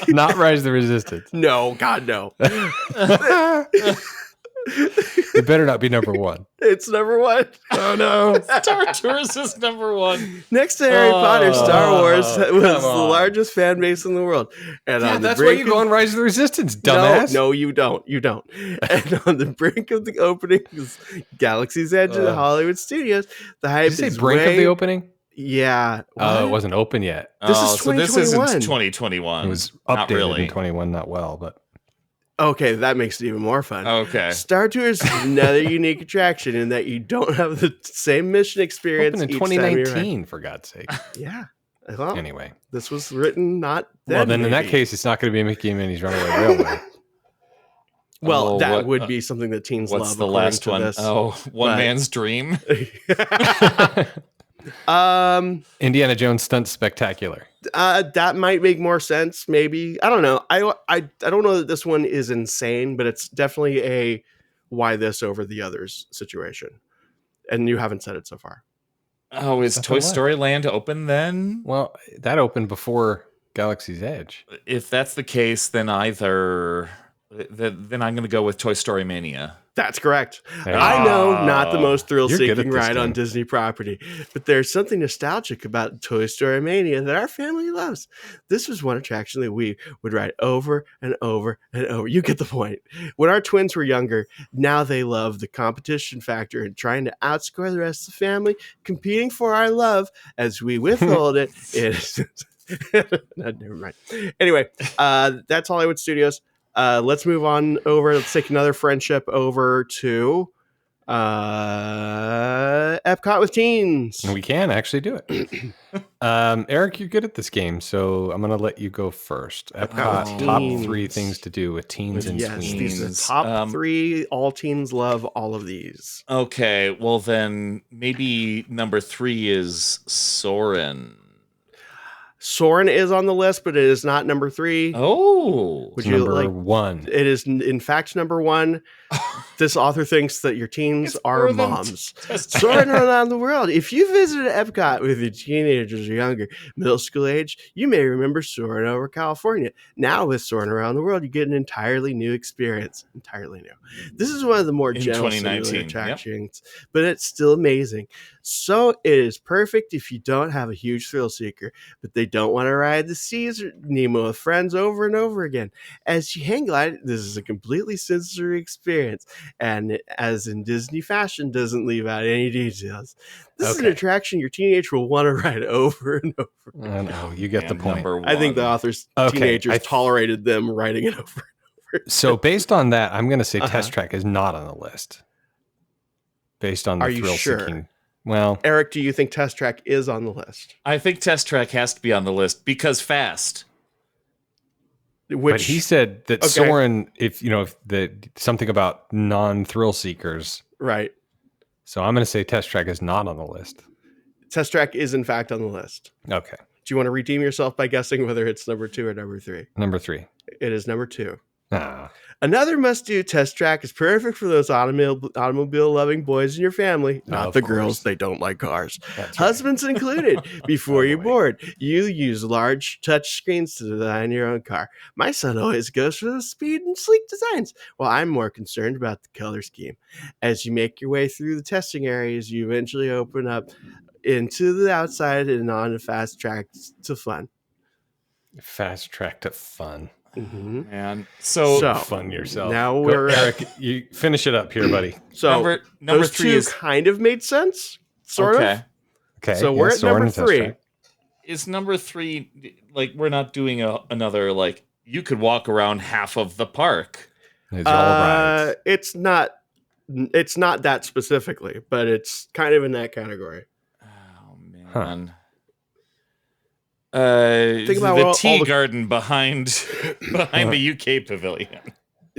Not Rise of the Resistance. No, God, no. It better not be number 1. It's number 1. Oh no. Star Tours is number 1. Next to Harry Potter, Star Wars was the largest fan base in the world. And that's why you go on Rise of the Resistance, dumbass. No, you don't. You don't. And on the brink of the opening is Galaxy's Edge of the Hollywood Studios. The hype Did you say brink of the opening? Yeah. Oh, it wasn't open yet. This is 2021. So this isn't 2021. It was not updated really. in 21, not well, but okay, that makes it even more fun. Okay. Star Tours is another unique attraction in that you don't have the same mission experience open in each 2019, for God's sake. Yeah. Well, anyway, this was written not then. Well, then in that case, it's not going to be Mickey and Minnie's Runaway Railway. Well, that would be something that teens love. What's the last one? This. One Man's Dream. Indiana Jones Stunt Spectacular. That might make more sense. Maybe, I don't know. I don't know that this one is insane, but it's definitely a why this over the others situation. And you haven't said it so far. Oh, is Toy Story Land open then? Well, that opened before Galaxy's Edge. If that's the case, then then I'm going to go with Toy Story Mania. That's correct. I know, not the most thrill-seeking ride on Disney property, but there's something nostalgic about Toy Story Mania that our family loves. This was one attraction that we would ride over and over and over. You get the point. When our twins were younger, now they love the competition factor and trying to outscore the rest of the family, competing for our love as we withhold it. Never mind. Anyway, that's Hollywood Studios. Let's move on over. Let's take another friendship over to Epcot with teens. We can actually do it. Eric, you're good at this game, so I'm going to let you go first. Epcot, top 3 things to do with teens and tweens. These are top 3. All teens love all of these. Okay, well then maybe number 3 is Soarin'. Soarin' is on the list, but it is not number 3. Oh, would you number 1? It is in fact number 1. This author thinks that your teens are moms. Soaring around the world. If you visited Epcot with your teenagers or younger, middle school age, you may remember soaring over California. Now with Soaring Around the World, you get an entirely new experience. Entirely new. This is one of the more general attractions, but it's still amazing. So it is perfect if you don't have a huge thrill seeker, but they don't want to ride the seas or Nemo with friends over and over again. As you hang glide, this is a completely sensory experience. And as in Disney fashion, doesn't leave out any details. This is an attraction your teenager will want to ride over and over. No, you get the point. I think the author's teenagers tolerated them riding it over and over. So based on that, I'm going to say Test Track is not on the list. Based on the thrill seeking. Well, Eric, do you think Test Track is on the list? I think Test Track has to be on the list because fast. But he said that Soarin', if something about non-thrill seekers, right? So I'm going to say Test Track is not on the list. Test Track is in fact on the list. Okay. Do you want to redeem yourself by guessing whether it's number 2 or number 3? Number 3. It is number 2. Ah. Another must-do. Test Track is perfect for those automobile-loving boys in your family. Not the girls. They don't like cars. Husbands included. Before you board, you use large touch screens to design your own car. My son always goes for the speed and sleek designs, while I'm more concerned about the color scheme. As you make your way through the testing areas, you eventually open up into the outside and on a fast track to fun. Fast track to fun. Man. So fun yourself. Now we're Eric. You finish it up here, buddy. So number those 3 two is kind of made sense, sort of. Okay. So we're at number 3. Is number 3 like we're not doing another like you could walk around half of the park? It's all rides. It's not that specifically, but it's kind of in that category. Oh man. Think about the tea garden behind the UK pavilion.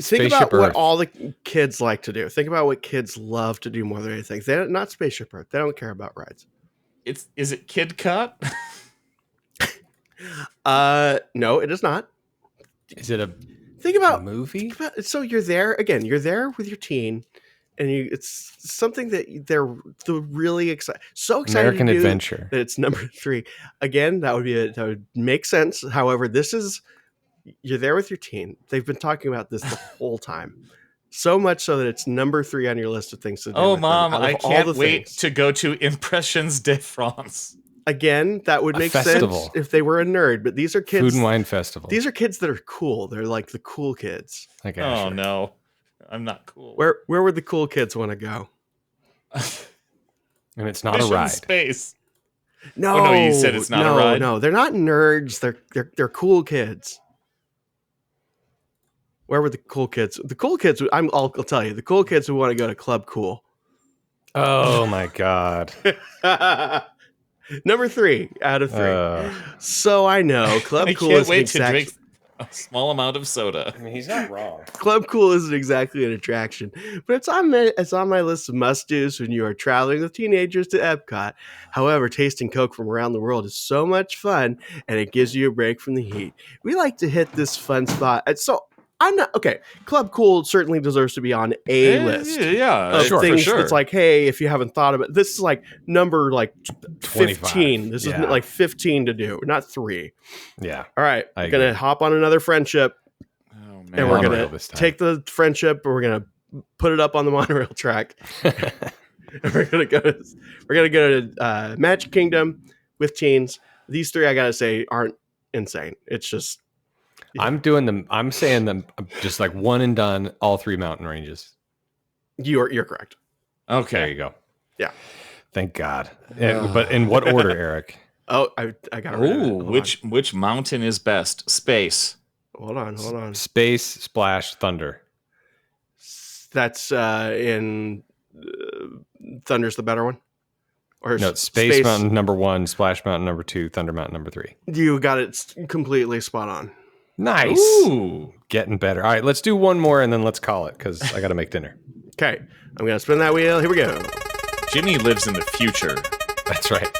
Think about what all the kids like to do. Think about what kids love to do more than anything. They're not Spaceship Earth. They don't care about rides. Is it Kid Cut? No, it is not. Is it a movie? So you're there again. You're there with your teen, and it's something that they're really excited. So excited. American Adventure. That it's number 3. Again, that would make sense. However, you're there with your teen. They've been talking about this the whole time. So much so that it's number 3 on your list of things to do. Oh, Mom, I can't wait to go to Impressions de France. Again, that would make sense if they were a nerd, but these are kids. Food and Wine Festival. These are kids that are cool. They're like the cool kids. Okay, oh, no. I'm not cool. Where would the cool kids want to go? And it's not a ride. Space. No, no, you said it's not a ride. No, they're not nerds. They're cool kids. Where were the cool kids? The cool kids. I'll tell you. The cool kids who want to go to Club Cool. Oh my God. Number 3 out of 3. So I know Club Cool is wait to drink a small amount of soda. I mean, he's not wrong. Club Cool isn't exactly an attraction, but it's on my list of must-dos when you are traveling with teenagers to Epcot. However, tasting Coke from around the world is so much fun, and it gives you a break from the heat. We like to hit this fun spot. So I'm not okay. Club Cool certainly deserves to be on a list. Yeah, of things. For sure. It's like, hey, if you haven't thought about this, is like number 15. This is like 15 to do, not 3. Yeah. All right, I'm gonna hop on another friendship, and we're gonna take the friendship, and we're gonna put it up on the monorail track. And we're gonna go to Magic Kingdom with teens. These 3, I gotta say, aren't insane. It's just. I'm saying them just like one and done, all 3 mountain ranges. You're correct. Okay. There you go. Yeah. Thank God. But in what order, Eric? Oh, I got it. Ooh, which mountain is best? Space. Hold on. Space, Splash, Thunder. That's in Thunder's the better one? Or no, Space Mountain number 1, Splash Mountain number 2, Thunder Mountain number 3. You got it completely spot on. Nice. Ooh. Getting better. All right, let's do one more and then let's call it because I got to make dinner. Okay. I'm going to spin that wheel. Here we go. Jimmy lives in the future. That's right.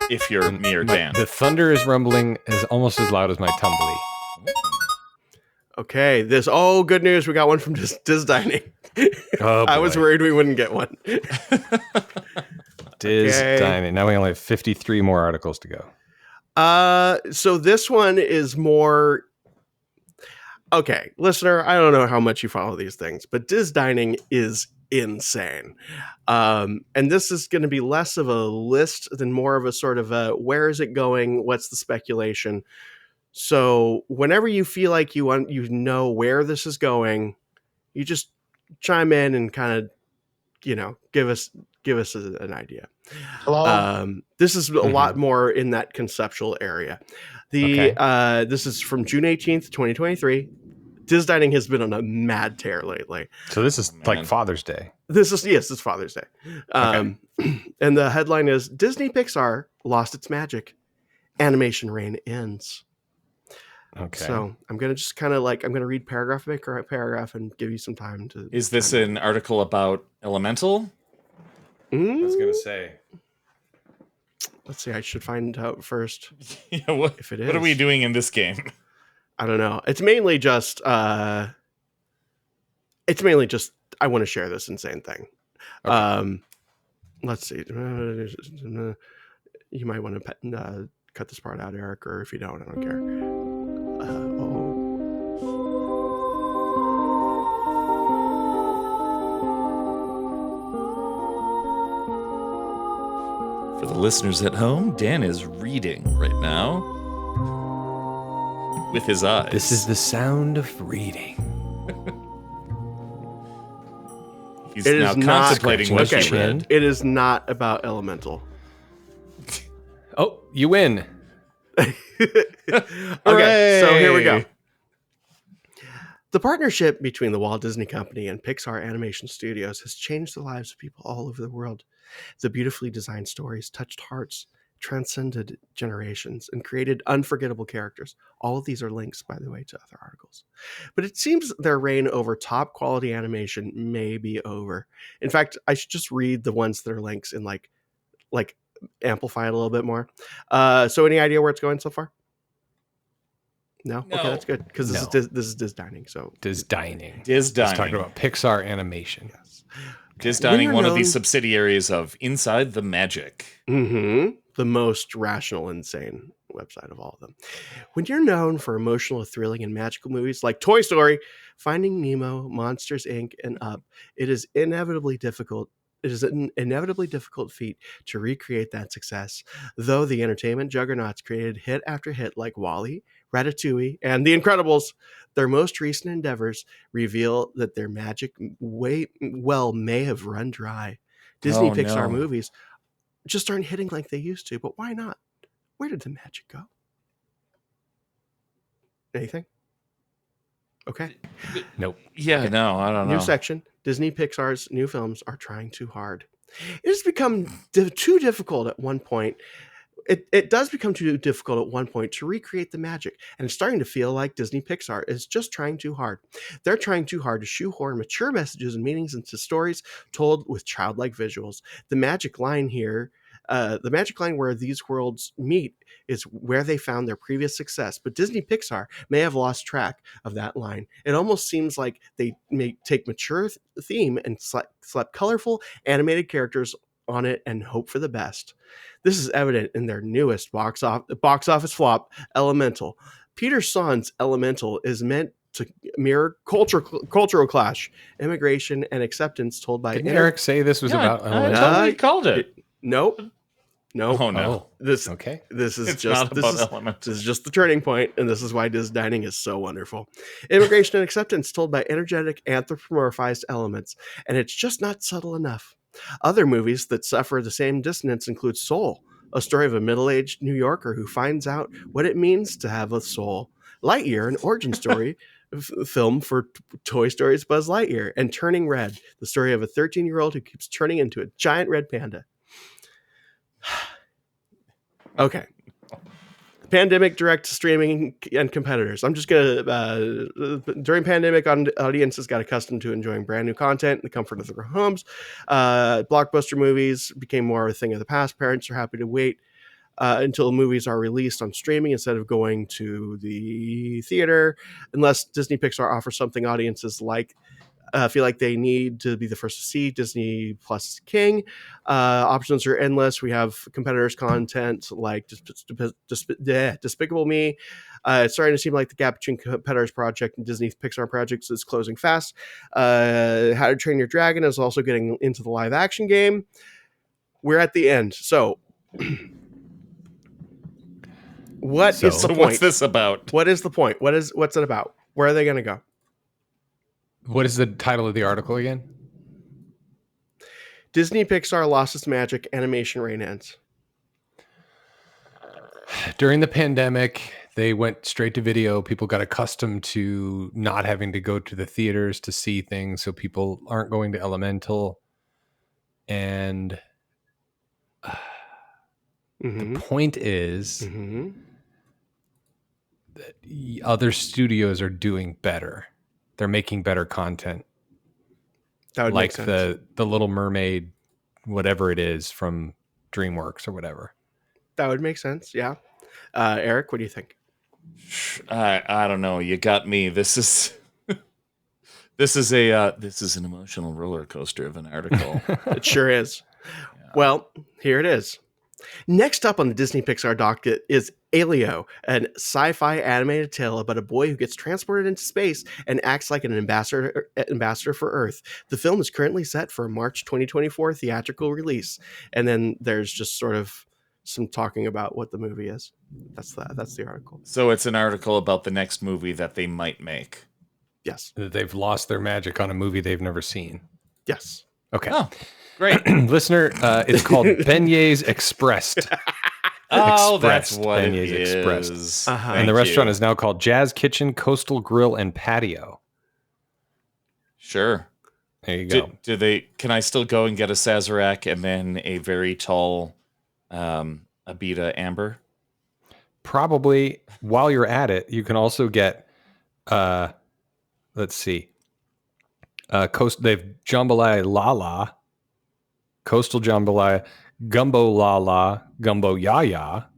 If you're me or Dan. The thunder is rumbling is almost as loud as my tumbly. Okay. Good news. We got one from Diz Dining. Oh, I was worried we wouldn't get one. Diz Dining. Now we only have 53 more articles to go. So this one is more. Okay, listener, I don't know how much you follow these things, but Diz Dining is insane. And this is going to be less of a list than more of a sort of a where is it going? What's the speculation? So whenever you feel like you know where this is going, you just chime in and kind of, give us an idea. Hello. This is a lot more in that conceptual area. This is from June 18th, 2023. Diz Dining has been on a mad tear lately. So this is like Father's Day. This is Father's Day. And the headline is Disney Pixar lost its magic. Animation reign ends. Okay. So I'm going to just kind of I'm going to read paragraph by paragraph and give you some time to. Is this an article about Elemental? I was going to say. Let's see. I should find out first. Yeah, if it is. What are we doing in this game? I don't know. It's mainly just. I want to share this insane thing. Okay. Let's see. You might want to cut this part out, Eric, or if you don't, I don't care. For the listeners at home, Dan is reading right now. with his eyes. This is the sound of reading. He's It now is not contemplating what scratching he his read. chin. It is not about Elemental. Oh, you win. Okay, so here we go. Hooray! The partnership between the Walt Disney Company and Pixar Animation Studios has changed the lives of people all over the world. The beautifully designed stories touched hearts, transcended generations, and created unforgettable characters. All of these are links, by the way, to other articles. But it seems their reign over top quality animation may be over. In fact, I should just read the ones that are links and like amplify it a little bit more. So any idea where it's going so far? No? No. Okay, that's good. Because No. this is Diz Dining. So Diz Dining. Diz He's talking Dining. about Pixar animation. yes. Diz When Dining, you're one of known- these subsidiaries of Inside the Magic. Mm-hmm. The most rational, insane website of all of them. When you're known for emotional, thrilling, and magical movies like Toy Story, Finding Nemo, Monsters, Inc., and Up, it is inevitably difficult. It is an inevitably difficult feat to recreate that success. Though the entertainment juggernauts created hit after hit like WALL-E, Ratatouille, and The Incredibles, their most recent endeavors reveal that their magic may have run dry. Disney Oh, Pixar no. movies just aren't hitting like they used to, but why not? Where did the magic go? Anything? Okay. Nope. Yeah, no, I don't know. New section. Disney Pixar's new films are trying too hard. It has become too difficult at one point. It does become too difficult at one point to recreate the magic, and it's starting to feel like Disney Pixar is just trying too hard. They're trying too hard to shoehorn mature messages and meanings into stories told with childlike visuals. The magic line here, the magic line where these worlds meet is where they found their previous success, but Disney Pixar may have lost track of that line. It almost seems like they may take mature theme and slap colorful animated characters on it and hope for the best. This is evident in their newest box office flop, Elemental. Peter Son's Elemental is meant to mirror cultural clash, immigration, and acceptance told by Didn't Eric say this was about I Elemental? totally called it. Nope. Oh, no. This Okay. this is It's just not this about is, Elemental. this is just the turning point, and this is why Diz Dining is so wonderful. Immigration and acceptance told by energetic anthropomorphized elements, and it's just not subtle enough. Other movies that suffer the same dissonance include Soul, a story of a middle-aged New Yorker who finds out what it means to have a soul. Lightyear, an origin story film for Toy Story's Buzz Lightyear, and Turning Red, the story of a 13-year-old who keeps turning into a giant red panda. Okay. Pandemic, direct streaming, and competitors. I'm just going to, during pandemic, audiences got accustomed to enjoying brand new content in the comfort of their homes. Blockbuster movies became more a thing of the past. Parents are happy to wait until movies are released on streaming instead of going to the theater, unless Disney Pixar offers something audiences feel like they need to be the first to see. Disney Plus is king. Options are endless. We have competitors' content like Despicable Me. It's starting to seem like the gap between competitors' project and Disney Pixar projects is closing fast. How to Train Your Dragon is also getting into the live action game. We're at the end. So what's the point? What's this about? What is the point? What's it about? Where are they going to go? What is the title of the article again? Disney Pixar lost its magic. Animation reign ends. During the pandemic, they went straight to video. People got accustomed to not having to go to the theaters to see things, so people aren't going to Elemental. And the point is that other studios are doing better. They're making better content. That would like make sense. the Little Mermaid, whatever it is from DreamWorks or whatever. That would make sense. Yeah. Eric, what do you think? I don't know. You got me. This is an emotional roller coaster of an article. It sure is. Yeah. Well, here it is. Next up on the Disney Pixar docket is Alio, an sci-fi animated tale about a boy who gets transported into space and acts like an ambassador for Earth. The film is currently set for a March 2024 theatrical release. And then there's just sort of some talking about what the movie is. That's the article. So it's an article about the next movie that they might make. Yes. They've lost their magic on a movie they've never seen. Yes. Okay. Oh, great. Listener, it's called Beignets Expressed. Oh, that's Expressed, what Beignets it Expressed. is. And the restaurant is now called Jazz Kitchen, Coastal Grill, and Patio. Sure. There you go. Can I still go and get a Sazerac and then a very tall Abita Amber? Probably while you're at it, you can also get, let's see, they've Jambalaya Lala, Coastal Jambalaya, Gumbo Lala, Gumbo Yaya.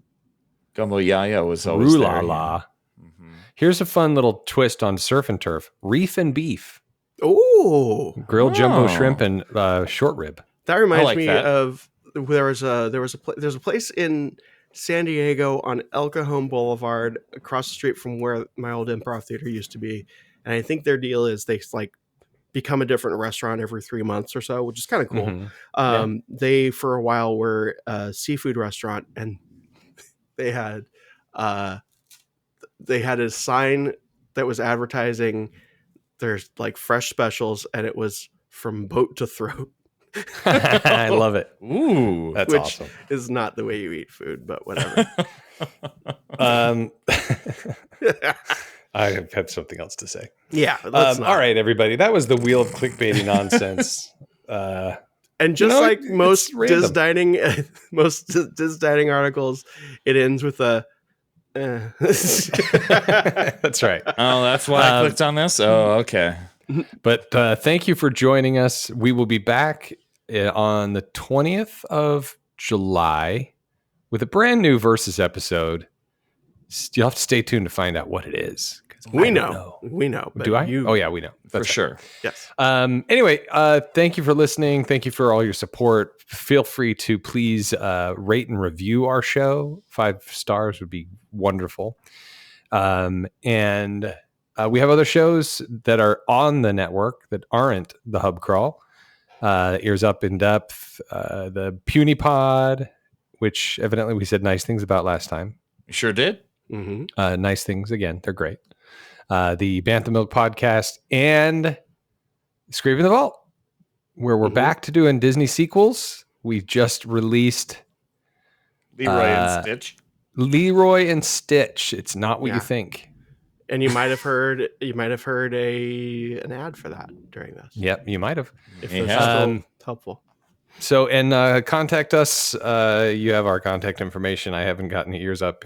Gumbo Yaya was always there. Rulala. Mm-hmm. Here's a fun little twist on Surf and Turf. Reef and beef. Ooh. Grilled jumbo shrimp and short rib. That reminds me of there's a place in San Diego on El Cajon Boulevard across the street from where my old improv theater used to be. And I think their deal is they like become a different restaurant every 3 months or so, which is kind of cool. Mm-hmm. They for a while were a seafood restaurant, and they had a sign that was advertising there's like fresh specials, and it was from boat to throat. I love it. Ooh, that's awesome. Is not the way you eat food, but whatever. I have had something else to say. Yeah. All right, everybody. That was the wheel of clickbaity nonsense. And just like most Diz Dining articles, it ends with a. That's right. Oh, that's why I clicked on this. Oh, okay. But thank you for joining us. We will be back on the 20th of July with a brand new Versus episode. You'll have to stay tuned to find out what it is. We know. But do I? Oh, yeah, we know. That's for sure. Yes. Anyway, thank you for listening. Thank you for all your support. Feel free to please rate and review our show. 5 stars would be wonderful. And we have other shows that are on the network that aren't the Hub Crawl. Ears Up in Depth, the Puny Pod, which evidently we said nice things about last time. You sure did. Mm-hmm. Nice things again. They're great. The Bantha Milk Podcast and Scraping the Vault, where we're back to doing Disney sequels. We just released Leroy and Stitch. Leroy and Stitch. It's not what you think. And you might have heard an ad for that during this. Yep, you might have. If it's helpful. So, and contact us. You have our contact information. I haven't gotten Ears Up.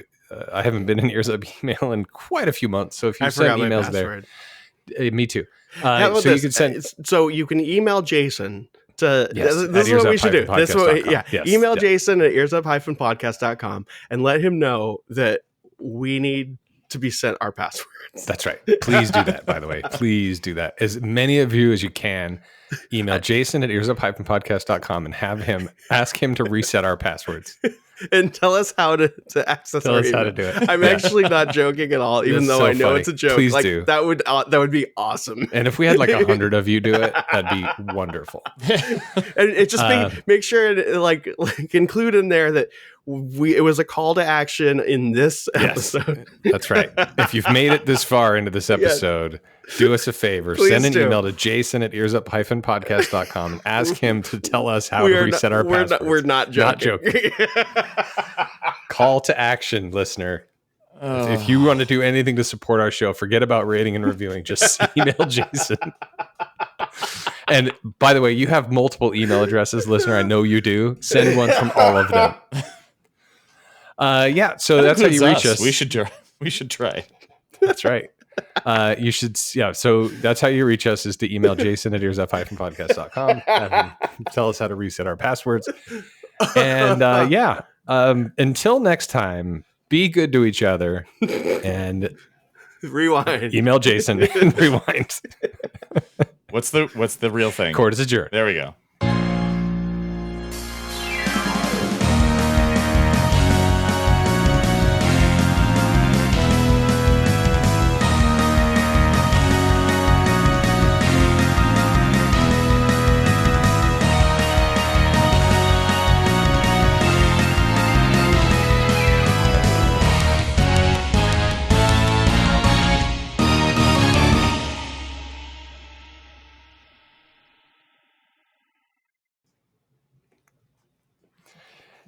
I haven't been in Ears Up email in quite a few months. So if you send emails there, me too. So you can send. So you can email Jason to. Yes, this is what we should do. This is what, yes, email Jason at earsup-podcast.com and let him know that we need to be sent our passwords. That's right. Please do that, by the way. Please do that. As many of you as you can, email Jason at earsup-podcast.com and ask him to reset our passwords. And tell us how to access Tell our us email. how to do it. I'm actually not joking at all, even though I know funny. it's a joke. Please like, do. That would be awesome. And if we had like 100 of you do it, that'd be wonderful. And it just make sure and like include in there that it was a call to action in this episode. Yes, that's right. If you've made it this far into this episode, do us a favor. Please send an do. email to Jason at earsup-podcast.com and ask him to tell us how to reset our passwords. We're not joking. Call to action, listener. If you want to do anything to support our show, forget about rating and reviewing. Just email Jason. And by the way, you have multiple email addresses, listener. I know you do. Send one from all of them. So that's how you reach us. We should try. That's right. You should, so that's how you reach us, is to email Jason at earsup-podcast.com and tell us how to reset our passwords. And until next time, be good to each other and rewind. Email Jason and rewind. What's the real thing? Court is adjourned. There we go.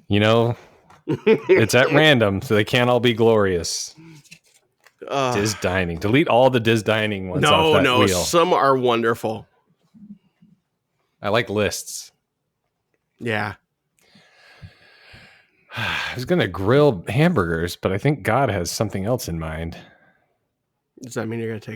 You know, it's at random, so they can't all be glorious. Diz dining. Delete all the Diz dining ones off that wheel. Some are wonderful. I like lists. Yeah. I was going to grill hamburgers, but I think God has something else in mind. Does that mean you're going to take a